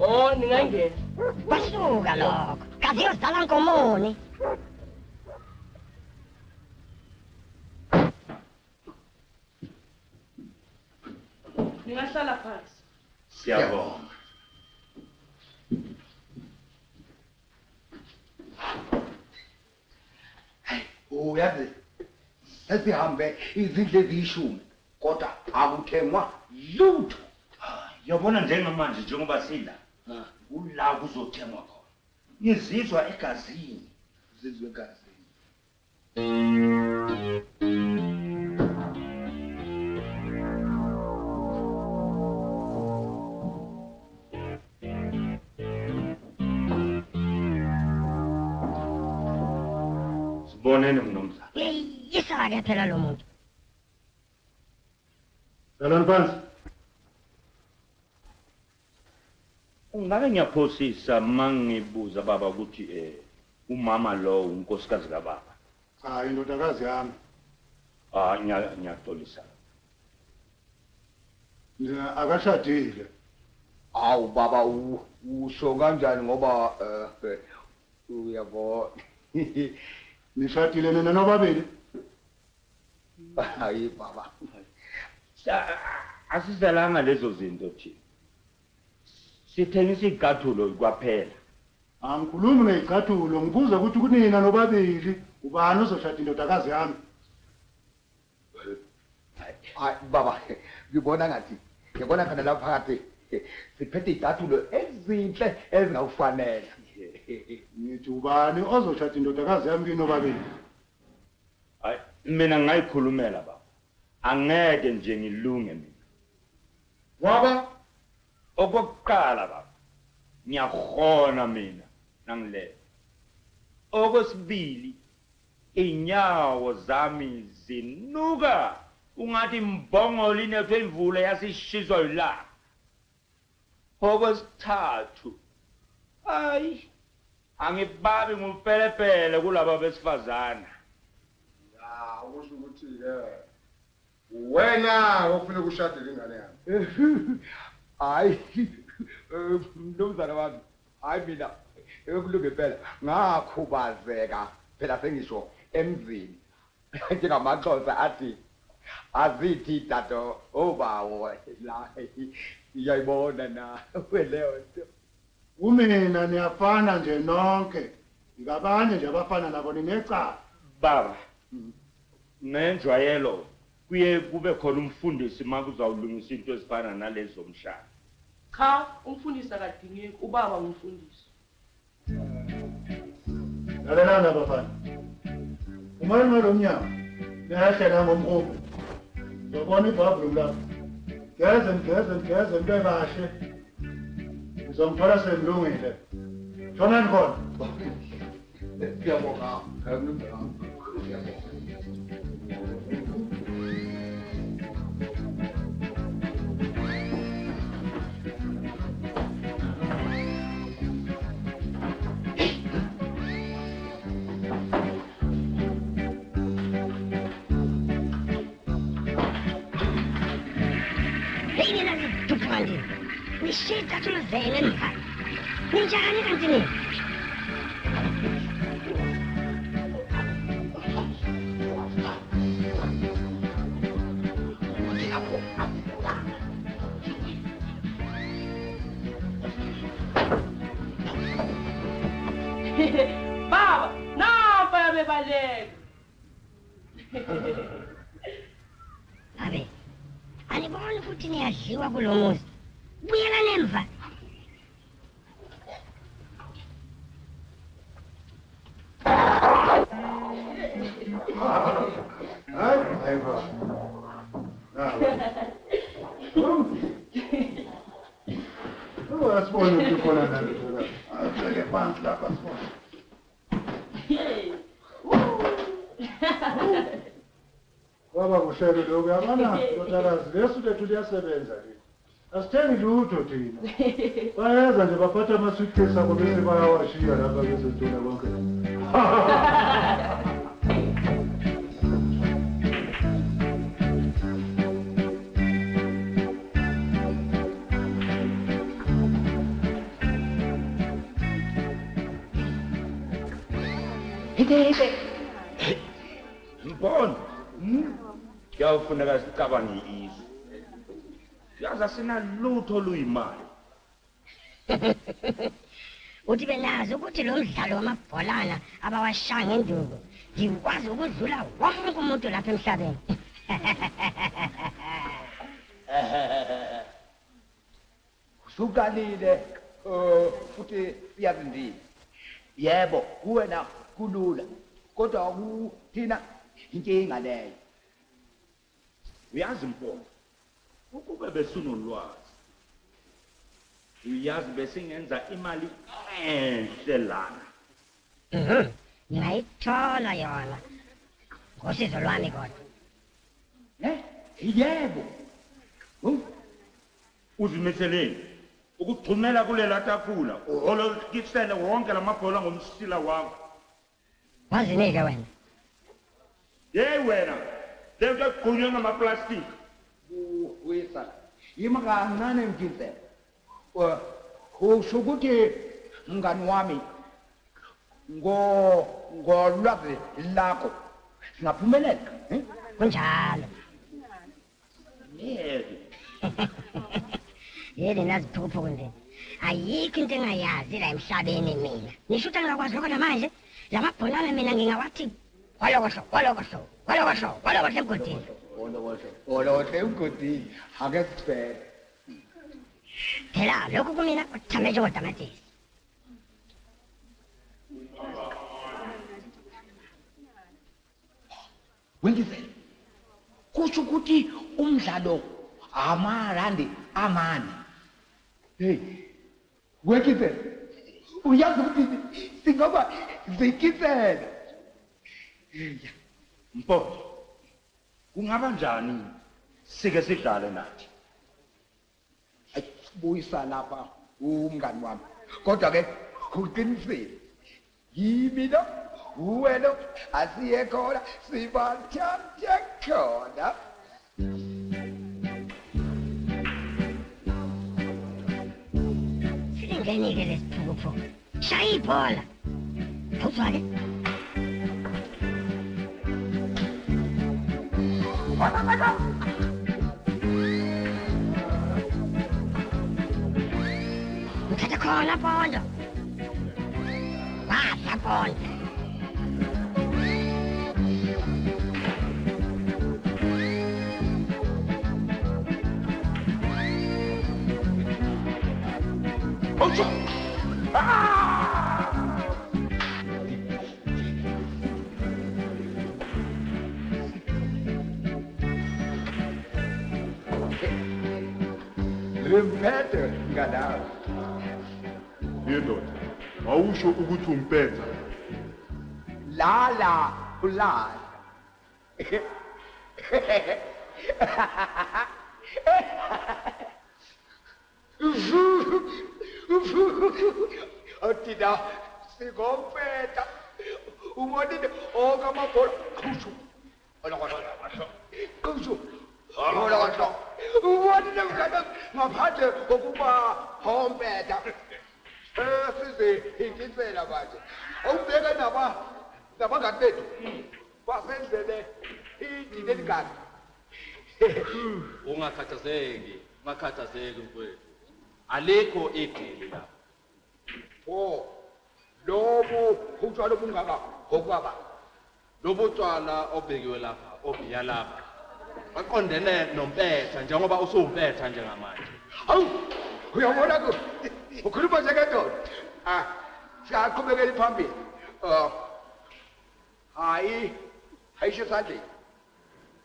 Speaker 5: Oh, ningangena.
Speaker 1: Basuka lokho. Kazi yozala nkomoni.
Speaker 5: Ningahlala phansi.
Speaker 2: Siyabonga.
Speaker 7: Uyazi sesihambe izindle eziyishumi kodwa akuthengwa lutho.
Speaker 2: Yabona njengamanje njengoba sidla. Ula kuzothengwa khona. Ngizizwa egazini.
Speaker 7: Zizwe egazini.
Speaker 2: Sibonene mnumzana.
Speaker 1: Yisa-ke phela lo muntu.
Speaker 2: Salon phansi. Ungabe ngiyaphosisa mangibuza baba ukuthi umama lo unkosikazi kababa.
Speaker 3: Hayi indodakazi yami.
Speaker 2: Ngiyaxolisa.
Speaker 3: Akashadile.
Speaker 7: Awu baba usho kanjani ngoba uyabo
Speaker 3: Nishadile nina nobabili?
Speaker 7: hayi baba.
Speaker 2: Asizelanga lezo zinto thina. Sithengisa izicathulo kwaphela.
Speaker 3: Angikhulumi ngezicathulo, ngibuza ukuthi kunina nobabili ubani ozoshada indodakazi yami?
Speaker 7: Hayi baba ngibona khona lapha phakathi siphethe izicathulo ezinhle ezingawufanele.
Speaker 3: Ngithi ubani ozoshada indodakazi yami kini nobabili?
Speaker 2: Hayi mina ngayikhulumela baba. Angeke nje ngilunge mina. Waba okokuqala baba. Ngiyahona mina nangilele. Okwesibili inyawo zami zinuka ungathi mbongolo inethwe imvula yasishiswa yilanga. Okwesithathu ayi angibabi ngumpelepele kulaba besifazana.
Speaker 3: Ya usho ukuthi ke wena ufuna ukushadela ingane yami.
Speaker 7: Hayi mnumzana wami, hayi mina ekulunge phela ngakhubazeka phela sengisho emzini njengamaXhosa athi azithi tato obawo la iyayibona na weleyo nto.
Speaker 3: Umina niyafana nje nonke. Ngabanye nje abafana nabo ninecala.
Speaker 2: Baba nenjwayelo kuye kube khona umfundisi makuzawulungisa into ezifana nalezo mshana.
Speaker 5: Cha, umfundisi akadingeki, ubaba ngumfundisi.
Speaker 3: Lalelana bafana. Uma ngolomnyama niyahlela ngomqobo. Ngibona iBhayibheli lapha. Geze into ebashe. Ngizomthola semlungile. Shonani khona.
Speaker 7: Siyabonga mnumzana. Siyabonga.
Speaker 1: Nishita tulozele mkhaya. Ninjani kanti nini?
Speaker 5: Baba, napa yabebaleka.
Speaker 1: Abe, anibona futhi niyadliwa kulo muzi. Buyela nemva.
Speaker 3: Hayi baba. Asibone ukuthi khona nalutho la. Aseke phansi lapha sibone. Baba kuhlelo lokho yabona ndodakazi lesu lethu liyasebenza le. Asithengi lutho thina. Bayeza nje baphatha ama-suitcase abo bese bayawashiya lapha bese ntona konke.
Speaker 2: Mbona? Kuyawufuneka sicabange izwe. Yaza sinalutho luyimali.
Speaker 1: Uthi benazi ukuthi lo mdlalo wamabholana abawashaya ngenduku ngikwazi ukudlula wonke umuntu lapha emhlabeni.
Speaker 7: Usukalile futhi siyazindile. Yebo, kuwena kulula. Kodwa kuthina inkinga leyo.
Speaker 2: Uyazi Mpho, ukube besunolwazi. Uyazi besingenza imali enhle lana.
Speaker 1: Ngiyayithola yona. Ngosizo lwami kodwa.
Speaker 7: Yebo.
Speaker 2: Uzimetheleni ukugcumela kulela tafula olokisele wonke lamabhola ngomsila wakho.
Speaker 1: Wazinike wena.
Speaker 2: Hey wena, lento egqunywe ngamaplastiki.
Speaker 7: Uyisa. Yima kancane mfise. Usho ukuthi mngani wami ngolwazi lakho singaphumelela,
Speaker 1: kunjalo.
Speaker 2: Yebo.
Speaker 1: Yini naziphupho kunzima. Ayikho into engayazi la emhlabeni mina. Nisho ukuthi ngakwazi lokho namanje. Lamabholana mina ngingawathi kwalokosho emgodini.
Speaker 7: Olokosho emgodini. Ake sibheke.
Speaker 1: Phela lokhu kumina kuthame njengotamatisi.
Speaker 7: Wengizela. Kusho ukuthi umdlalo amarandi amane. Hey. Wengizela. Uyazi ukuthi singaba zikisela.
Speaker 2: Mpo, kungaba njani sike sidlale nathi?
Speaker 7: Buyisa lapha umngani wami. Kodwa ke uqinisile. Yimi lo, wena asiye khona sibathathe khona.
Speaker 1: Singenike lesiphuku. Shaya ibhola. Awuzwake? Uthatha khona Pondo. Wadla Pondo.
Speaker 7: Limphethe ngadawo.
Speaker 4: Yindoda, awusho ukuthi umpetha.
Speaker 7: Lala ulala. Otina sikompetha. Ubonile okamabhola. Kusho. Kusho. Kusho. Ubonile mkada ngaphandle kokuba hompetha. Size ikinsela manje. Awubheka nabangani bethu. Basendlele idile ligani.
Speaker 9: Ungakhathazeki mfowethu. Alikho igili lapha.
Speaker 7: Oh. Lobo utshwala obungaka ngokwaba.
Speaker 9: Lobo tshwala obekiwe lapha, obiya lapha. Baqondene nompetha njengoba usumpetha njengamanje.
Speaker 7: Hawu, uyabona ko? Ukhuluma njengendoda. Siyaqhubekela phambili. Ayisho sandle.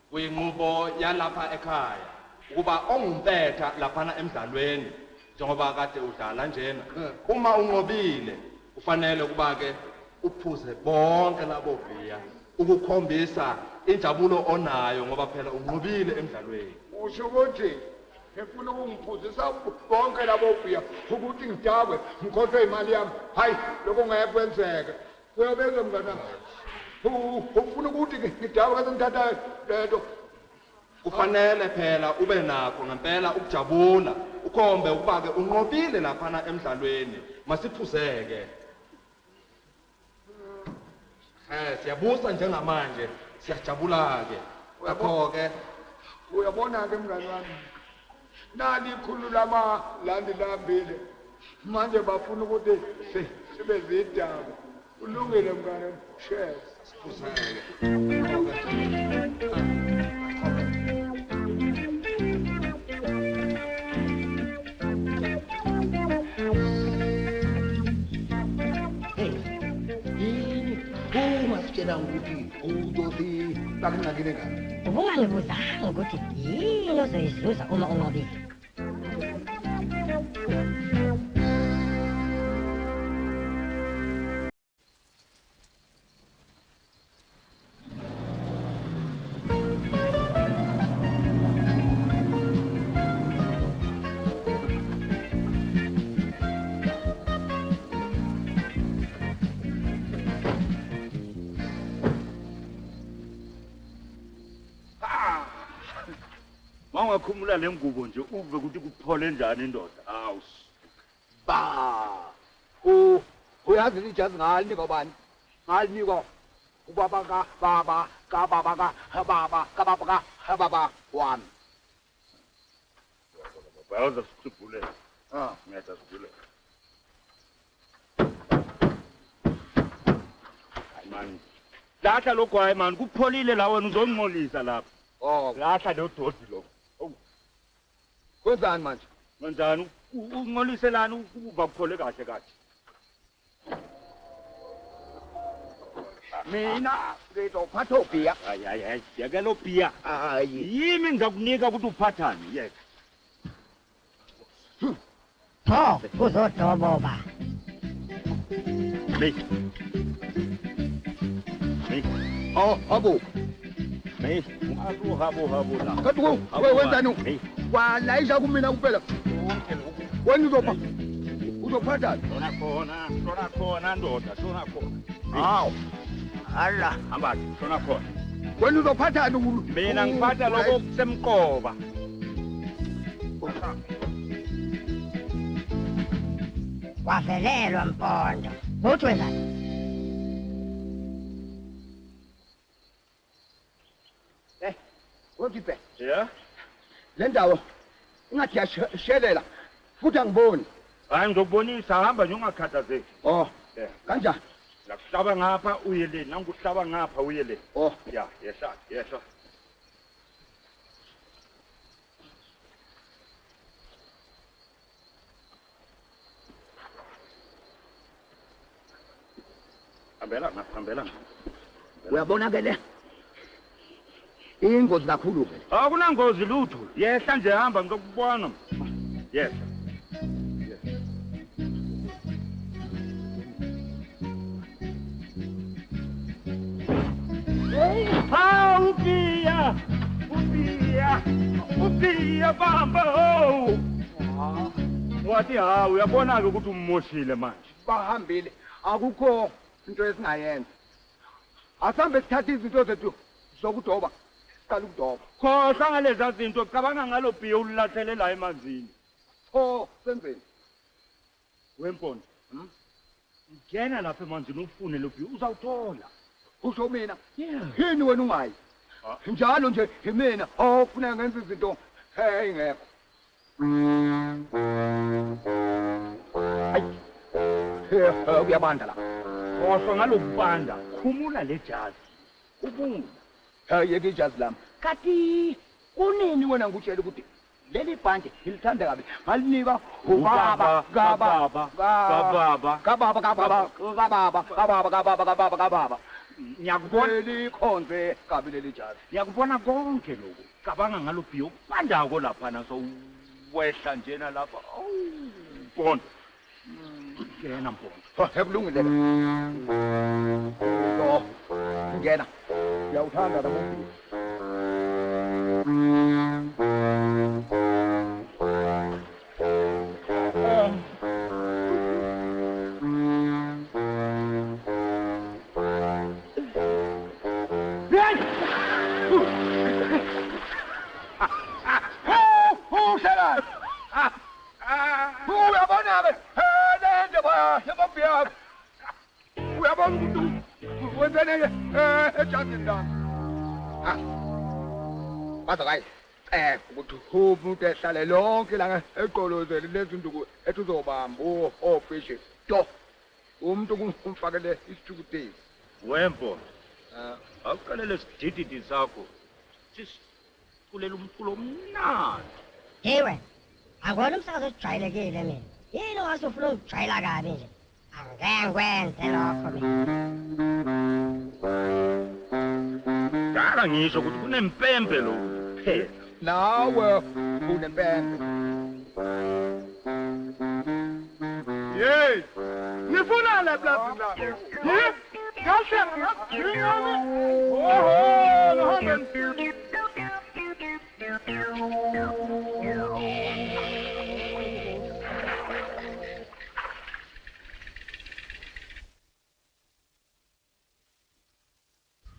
Speaker 9: Kuyinqubo yalapha ekhaya ukuba ongumpetha laphana emdlalweni njengoba kade udlala njena. Uma unqobile kufanele kuba ke uphuze bonke labo viya ukukhombisa injabulo onayo ngoba phela unqobile emdlalweni.
Speaker 7: Usho ukuthi ngifuna ukungiphuzisa bonke labo bhiya ukuthi ngidakwe ngikhohlwe imali yami. Hayi, lokho ngeke kwenzeke. Uyabeka mngana. Ufuna ukuthi ngidakwe kase ngithatha lento.
Speaker 9: Kufanele phela ube nakho ngempela ukujabula ukhombe ukuba ke unqobile laphana emdlalweni masiphuzeke. Siyabusa njengamanje siyajabula ke. Ngakho ke
Speaker 7: uyabona ke mngani wami. Nali ikhulu lama landi lambile. Manje bafuna ukuthi sibe zidaba. Ulungile mngani. Cheers.
Speaker 9: siphuzeke.
Speaker 7: Ungasitshela ukuthi uzothi bakunqakile ngani.
Speaker 1: Ubungangibuzanga ukuthi yini ozoyizuza uma unqobile.
Speaker 2: Mangakhumula lengubo nje uve ukuthi kuphole njani indoda. Hawu.
Speaker 7: Uyazi ijazi ngalinikwa bani? Ngalinikwa ubaba kababa wami.
Speaker 2: Bayaza sikubulela. Ngiyaza sikubulela. Hayi man. Lahla lokho hayi man kupholile la wena uzongcolisa lapha. Lahla lo dodi lo.
Speaker 7: Kwenzani manje?
Speaker 2: Manjani ungcoliselana ukuba kuphole kahle kahle.
Speaker 7: Mina ngizophatha obhiya.
Speaker 2: Hayi yake lo bhiya.
Speaker 7: Hayi.
Speaker 2: Yimi ngizakunika ukuthi uphathane yeke.
Speaker 1: Pho uzodoboba.
Speaker 2: Hey.
Speaker 7: Habo.
Speaker 2: Hey, habo la.
Speaker 7: Katuko, wenzani? Walaisha kumina kuphela. Wena uzophatha.
Speaker 2: Sona khona ndoda, sona khona.
Speaker 7: Hawu.
Speaker 2: Alla, hamba, sona khona.
Speaker 7: Wena uzophatha ukulu.
Speaker 2: Mina ngiphatha lokho kusemqoba.
Speaker 1: Wavelelwa Mpondo. Uthi wenzani?
Speaker 7: Wephipe.
Speaker 2: Yeah.
Speaker 7: Le ndawo ingathi yashelela futhi angiboni.
Speaker 2: Hayi ngizokubonisa hamba nje ungakhathazeki.
Speaker 7: Oh. Kanjani?
Speaker 2: Lakuhlaba ngapha uye le, nanguhlaba ngapha uye le.
Speaker 7: Oh.
Speaker 2: Yeah, yesha. Hambela.
Speaker 7: Uyabona ke le? Ingozi kakhulu ke.
Speaker 2: Akunangozi lutho. Yehla nje hamba ngikubona. Yehla. Upiya bamba ho. Wathi uyabona ke ukuthi ummoshile manje.
Speaker 7: Bahambile. Akukho into esingayenza. Asambe sithatha izinto zethu zokudoba. Siqala ukudoba.
Speaker 2: Khohlwa ngalezi zinto cabanga ngalo bhiya ulahlele la emanzini.
Speaker 7: Senzeni?
Speaker 2: Wempondo. Ngena lapha emanzini ufune lo bhiya uzawuthola.
Speaker 7: Usho mina? Yini wena ungayi? Njalo nje mina ofuna ngenza izinto ingekho. Hayi. Uyabanda la.
Speaker 2: Khohlwa ngalokubanda, khumula le jazi. Ubungu.
Speaker 7: Yeke ijazi lami. Kati kunini wena ngutshela ukuthi leli bhanje ilithanda kabi ngalinika ubaba kababa ngiyakubona likhonze kabi leli jazi
Speaker 2: ngiyakubona konke lokho cabanga ngalo bhiyo kubandako lapha naso wehla njena lapha Mpondo ngena Mpondo
Speaker 7: ekulungile ngena ngiyawuthanda la muntu ukuthi umuntu ehlale lonke la eqolozele lezinduku ethi uzobamba ofishi to umuntu kumfakele isithukutezi
Speaker 2: Wempondo awuqalele sidididi sakho sikulela umculo omnandi
Speaker 1: Ewe akona umsakazo ojwayelekile mina yini wasufuna ukujwayela kabi nje angengwenze lokho mina
Speaker 2: Dala ngisho ukuthi kunempembe lo phela
Speaker 7: nawe unempembe
Speaker 4: Hey ngifuna la plaza la Gasha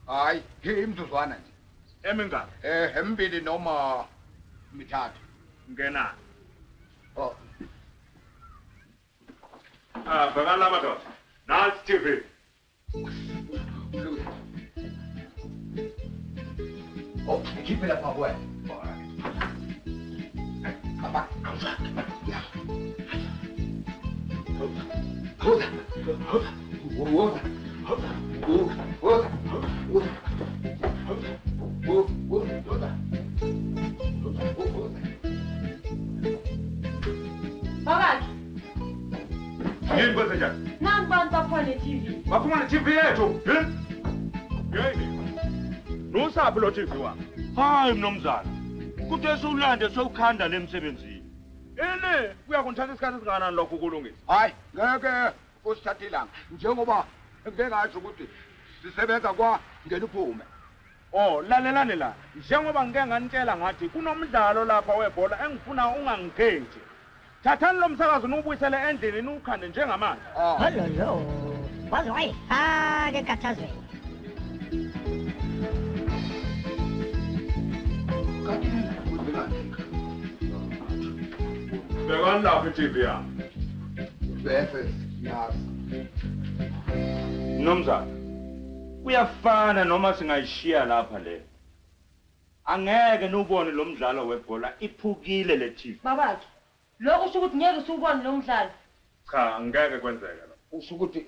Speaker 7: hayi imzuzwana nje
Speaker 2: emingaka
Speaker 7: embili noma mithathu
Speaker 2: ngena
Speaker 8: bheka la madoda nasi TV
Speaker 7: keep it up my boy Papa
Speaker 6: Baba,
Speaker 8: yini kwenze njani
Speaker 6: nangibantu baphone TV.
Speaker 8: baphuma ne-TV yethu
Speaker 2: Nosaphi lo TV wakho hayi mnomzana kuthi esulande sowukhanda lemsebenzini
Speaker 4: Ene kuyakuthatha isikhathi esingakanani lokho kulungisa
Speaker 7: hayi ngeke kusithathe ilanga njengoba ngengazi ukuthi sisebenza kwa ngena uphume.
Speaker 2: Oh lalelani la njengoba ngike nganitshela ngathi kunomdlalo lapha webhola engifuna ungangikhethi thathani lo msakazo nubuyisele endlini nukhande njengamanje
Speaker 1: Hallo waze wayifaka ekathazweni
Speaker 2: Bekani lapha iTV yami
Speaker 7: Bese yas.
Speaker 2: Nomzana kuyafana noma singayishiya lapha le angeke nubone lo mdlalo webhola iphukile le TV
Speaker 10: Babakhe lokho usho ukuthi ngeke usubone lo mdlalo
Speaker 2: cha angeke kwenzeke lo
Speaker 7: Usho ukuthi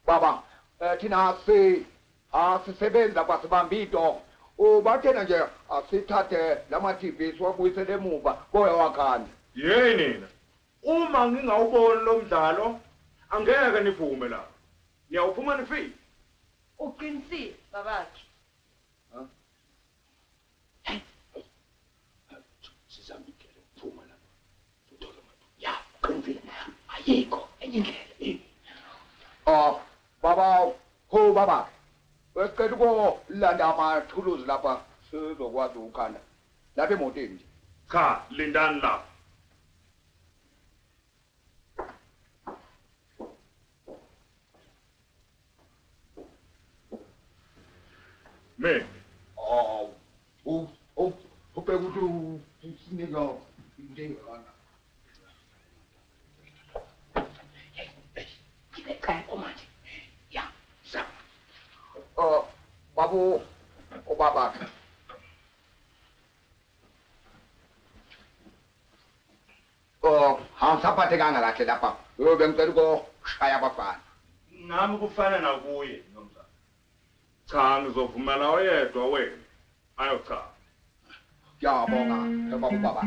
Speaker 7: baba thina sisebenza kwasibambito ubathena nje asithathe lama TV siwabuyisele emuva boya wakhanda
Speaker 2: yey nina uma ngingawuboni lo mdlalo angeke niphume la niyawuphuma nifike
Speaker 10: uqinisile babakhe
Speaker 7: sizamikele ukuphuma la uthola ya qinisile ayikho enye indlela baba ho baba wesicela ukulanda amathuluzi lapha sizokwazi ukukhanda lapha emotweni nje
Speaker 2: cha lindani lapha me
Speaker 7: ubheka ukuthi usinika into engakana Kaya manje ya sa babu obaba hamsaphathe kangakahle lapha bengicela ukushaya abafana
Speaker 2: nami kufana nakuye nomzana cha ngizovumela oyedwa wena ayo cha
Speaker 7: ngiyabonga babu baba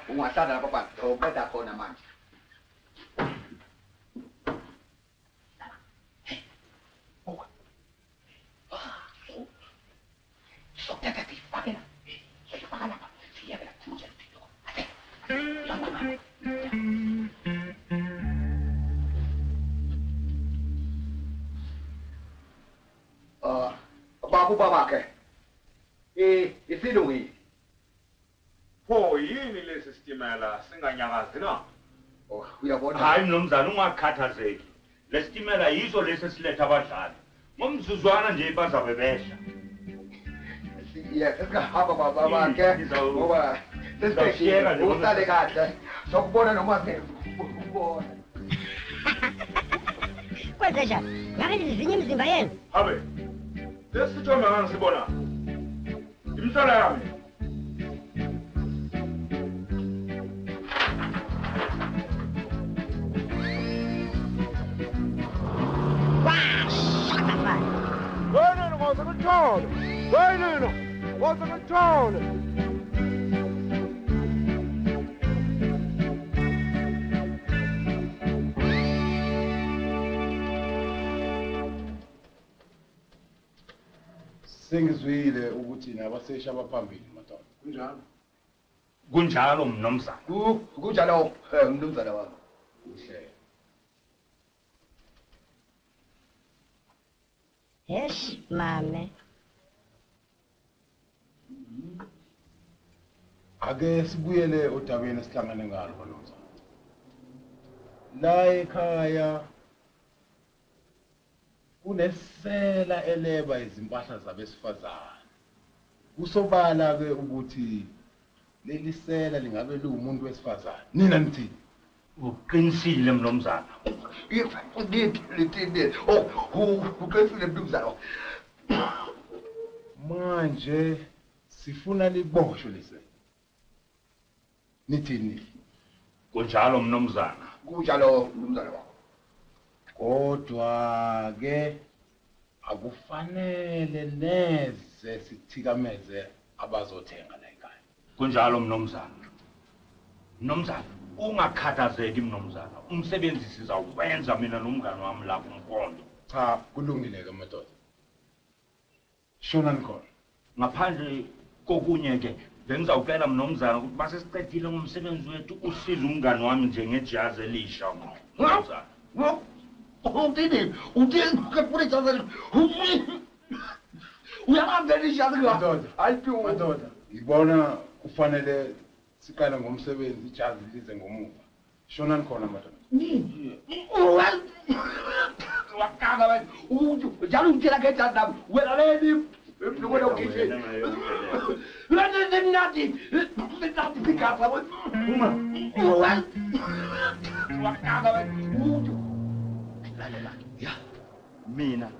Speaker 7: ungahlala lapha bantu ubeda khona manje babu babakhe isilungile
Speaker 2: pho yini lesi sitimela singanyakazi na
Speaker 7: uyabona
Speaker 2: hayi mnomzana ungakhathazeki lesitimela yiso lesi siletha abadlali ngomzuzwana nje bazabe behla
Speaker 7: singahamba babakhe ngoba sesibhekile usale kahle sokubona noma ukubona
Speaker 1: kwenze njani ngabe lizinye imizimba yenu
Speaker 2: habe lesithombe ngangisibona imhlola yami
Speaker 3: Wena ngoze kuthole. Wena ngoze kuthole.
Speaker 4: Sengizwile ukuthi nabasesha abaphambili madoda.
Speaker 7: kunjalo
Speaker 2: kunjalo mnomzana
Speaker 7: kunjalo mnumzana wami
Speaker 4: Kuhle.
Speaker 1: Yes, mame.
Speaker 4: Ake sibuyele odabeni esihlangane ngalo mnumzana. La ekhaya kunesela eleba izimpahla zabesifazane. Kusobala ke ukuthi leli sela lingabe liwumuntu wesifazane. Nina nithi
Speaker 2: uqinisile mnomzana
Speaker 7: uqinisile mnumzana
Speaker 4: manje sifuna liboshwe lese. Nithini?
Speaker 2: kunjalo mnomzana
Speaker 7: kunjalo mnumzana wakho
Speaker 4: kodwa ke akufanele neze sithikameze abazothenga la ekhaya.
Speaker 2: kunjalo mnomzana mnomzana ungakhathazeki mnomzana umsebenzi sizawuwenza mina nomngane wami lapho mkondo
Speaker 4: Cha kulungile ke madoda. Shona nikhona.
Speaker 2: ngaphandle kokunye ke bengizawucela mnomzana ukuthi base siqedile ngomsebenzi wethu usize umngani wami njengejazi elisha mnomzana.
Speaker 7: Uthini kafuna ijazi uyahambela ijazi
Speaker 3: madoda ngibona kufanele siqale ngomsebenzi ijazi lize ngomuva shonani khona madoda
Speaker 7: wakanga wena njalo ungitshela ngejazi nami wena leni Look at the
Speaker 2: mina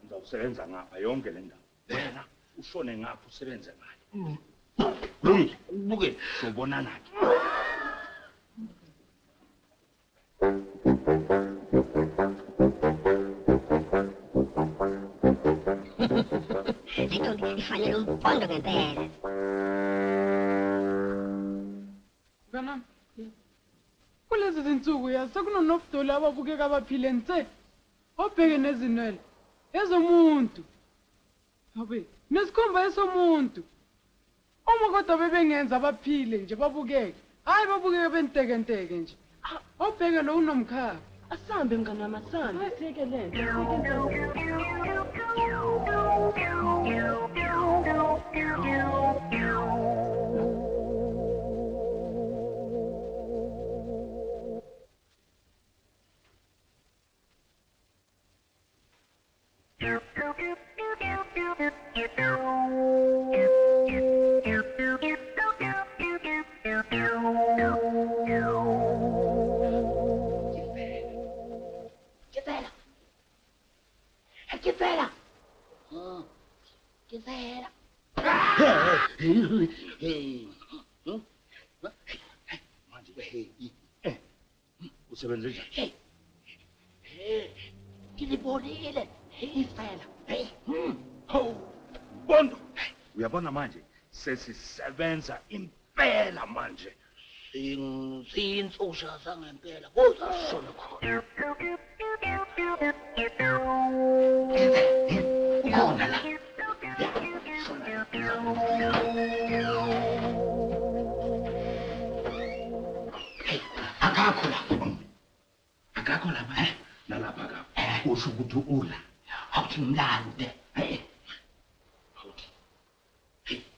Speaker 2: ngizawusebenza ngapha yonke le ndawo wena ushone ngapha usebenze ngayo buke sobonana ke
Speaker 1: Ifanele umpondo ngempela.
Speaker 5: Ngana. Kulezi zinsuku yasekunonofdoli ababukeka abaphile nse. Obheke nezinwele. Ezomuntu. Hawe, nesikhomba esomuntu. Uma kodwa bebengenza abaphile nje babukeke. Hayi babukeke bentekenteke nje. Obheke lo unomkhaya.
Speaker 10: Asambe mngani wami asambe. Asike lento.
Speaker 2: Usebenze njani?
Speaker 7: Ngilibonile ifela.
Speaker 2: Ho, Bondo. Uyabona manje sesisebenza impela manje.
Speaker 7: Sinsusha sangempela. Uzashola khona. Ukhona la.
Speaker 2: Akakho lapha nalapha ka usho ukuthi ula awuthi mlande awuthi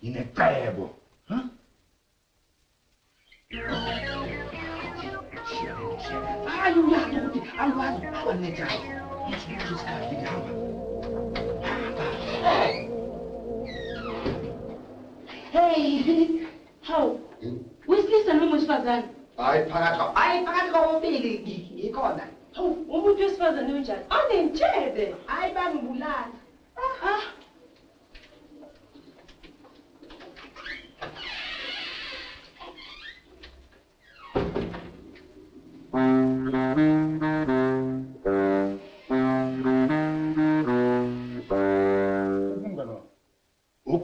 Speaker 2: inecebo
Speaker 7: ayu yazi ukuthi alwazi abanejazi isikhathi ngihamba
Speaker 10: Hey, how? Wesilisa noma wesifazane?
Speaker 7: Hayi phakathi komibili ikhona.
Speaker 10: Umuntu wesifazane unjani? Anentshebe. Hayi bangibulala.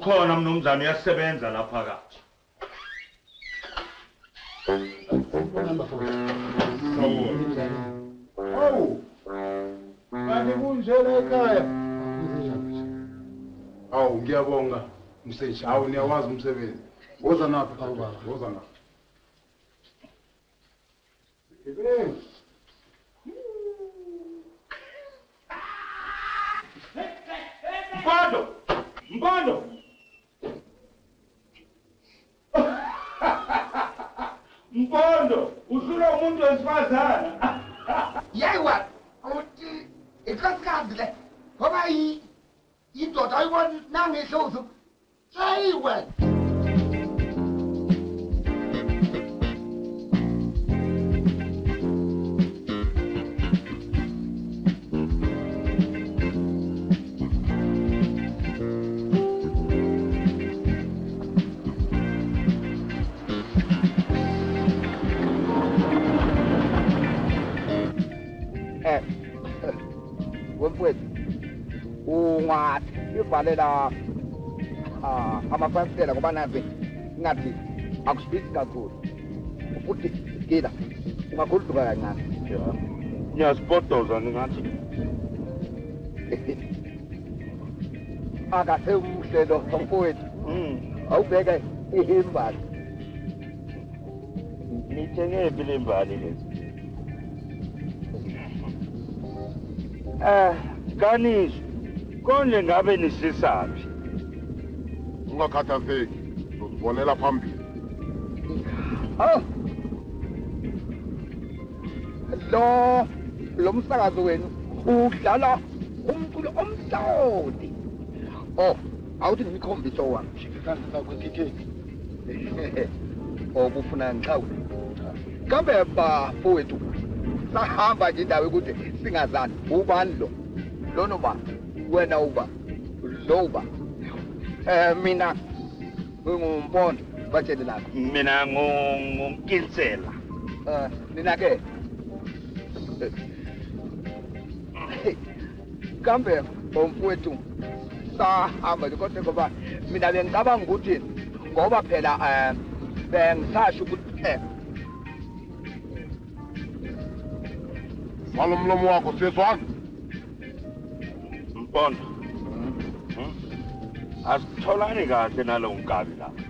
Speaker 2: ukhona mnumzane uyasebenza lapha phakathi.
Speaker 3: Oh, kanti kunjena ekhaya. Awu ngiyabonga mseshi. Awu niyawazi umsebenzi. Woza naphi baba? Woza naphi?
Speaker 2: Mpondo. Mpondo, usula umuntu wesifazana.
Speaker 7: Yayiwa, uthi ikhosikazi le. Ngoba indoda ayibona nangehlozo. Yayiwa. Valela amafasitela ngoba nathi ngathi akusibisi kakhulu futhi gila ungakhuluduka kancane
Speaker 2: Ngiyasipotoza ngathi
Speaker 7: akasemuhle lo mfowethu awubheke imbali
Speaker 2: nithenge phela imbali lezi Kanisho konje ngabe nisisaphi
Speaker 4: ungakhathazeki uzibonela phambili
Speaker 7: lo msakazo wenu udlala umculo omhlophe awuthi ngimkhombiso wami
Speaker 4: shikisana kwekike
Speaker 7: okufuna ngiqhawe kambe bafowethu sahamba nje indawo ukuthi singazani ubani lo noba wena uba lo uba mina ngumpondo batshele lapha
Speaker 2: mina ngumkinsela
Speaker 7: nina ke kambe umfowethu sahamba nje kodwa ngoba mina bengicabanga ukuthi ngoba phela bengisasho ukuthi
Speaker 4: vala umlomo wakho siyezwana
Speaker 2: Mpondo asitholani kahle nalo nkabi lapha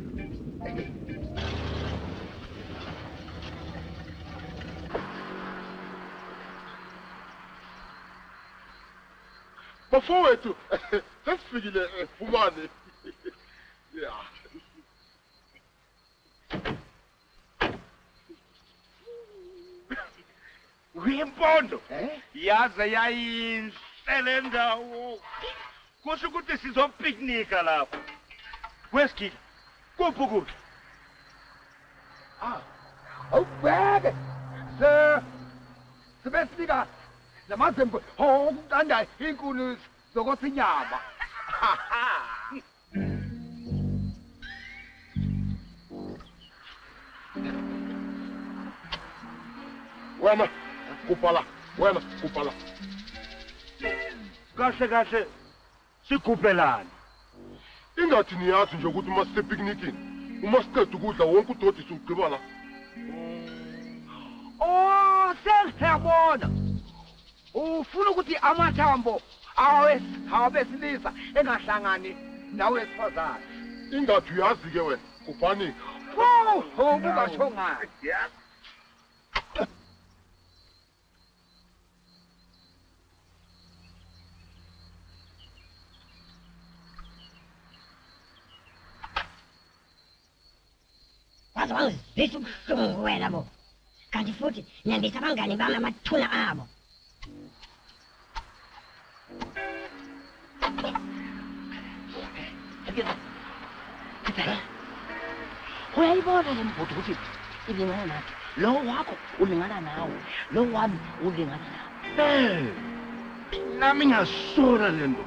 Speaker 4: bafowethu sesifikile Fumane
Speaker 2: Uyimpondo yaze yayinhlele ndawo kusho ukuthi sizopicnica lapha kwesikile kuphi kuphi
Speaker 7: awubheke sebesika namazembe okutanda inkulu zokosinyama
Speaker 4: wena kupala
Speaker 2: kahle kahle sikuphelani
Speaker 4: ingathi niyazi nje ukuthi uma sisepicnicini uma siqeda ukudla wonke udodi siwugqiba la
Speaker 7: sengiyabona ufuna ukuthi amathambo awesilisa engahlangani nawesifazane
Speaker 4: ingathi uyazi ke wena kufanele
Speaker 7: ubungasho ngayo
Speaker 1: waze wangizwisa ubuhlungu wena bo kanti futhi nyandisa abangani bami amathuna abo
Speaker 11: uyayibona le mbhuti ukuthi ilingana nathi lo wakho ulingana nawe lo wami ulingana nawe
Speaker 2: nami ngasora lento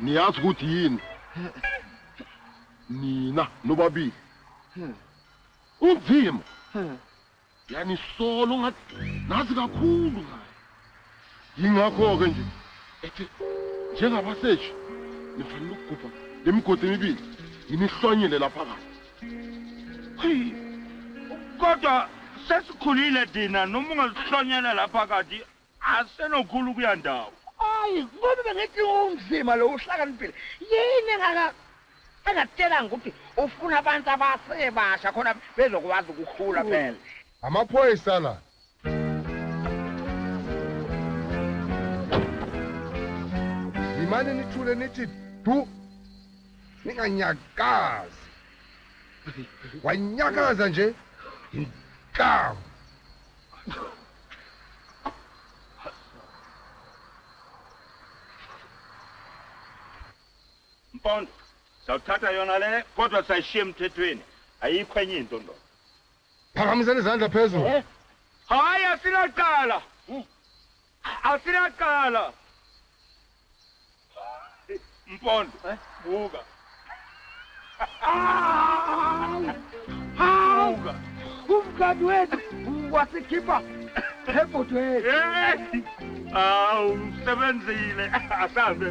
Speaker 4: niyazi ukuthi yini nina nobabili unzima yani solo ngathi nazi kakhulu ngayo yingakho-ke nje ethi njengabaseshi nifanele ukugubha lemigodi emibili yinihlonyele lapha kahle
Speaker 2: kodwa sesikhulile thina noma ungasihlonyela lapha kade asenokhulu kuya ndawo
Speaker 7: hayi ngoba bengithi unzima lo uhlakaniphile yini engatshela ukuthi ufuna abantu abasebasha khona bezokwazi ukukhula phela
Speaker 4: amaphoyisa la imani nithule nithi du ninganyakazi wanyakaza nje inkawu
Speaker 2: Mpondo sawuthatha yona le kodwa sayishiya emthethweni ayikho enye into ndo
Speaker 4: phakamisani izandla phezulu
Speaker 2: hayi asilaqala Mpondo buka
Speaker 7: buka umngani wethu wasikhipha ebhodweni
Speaker 2: awu usebenzile asambe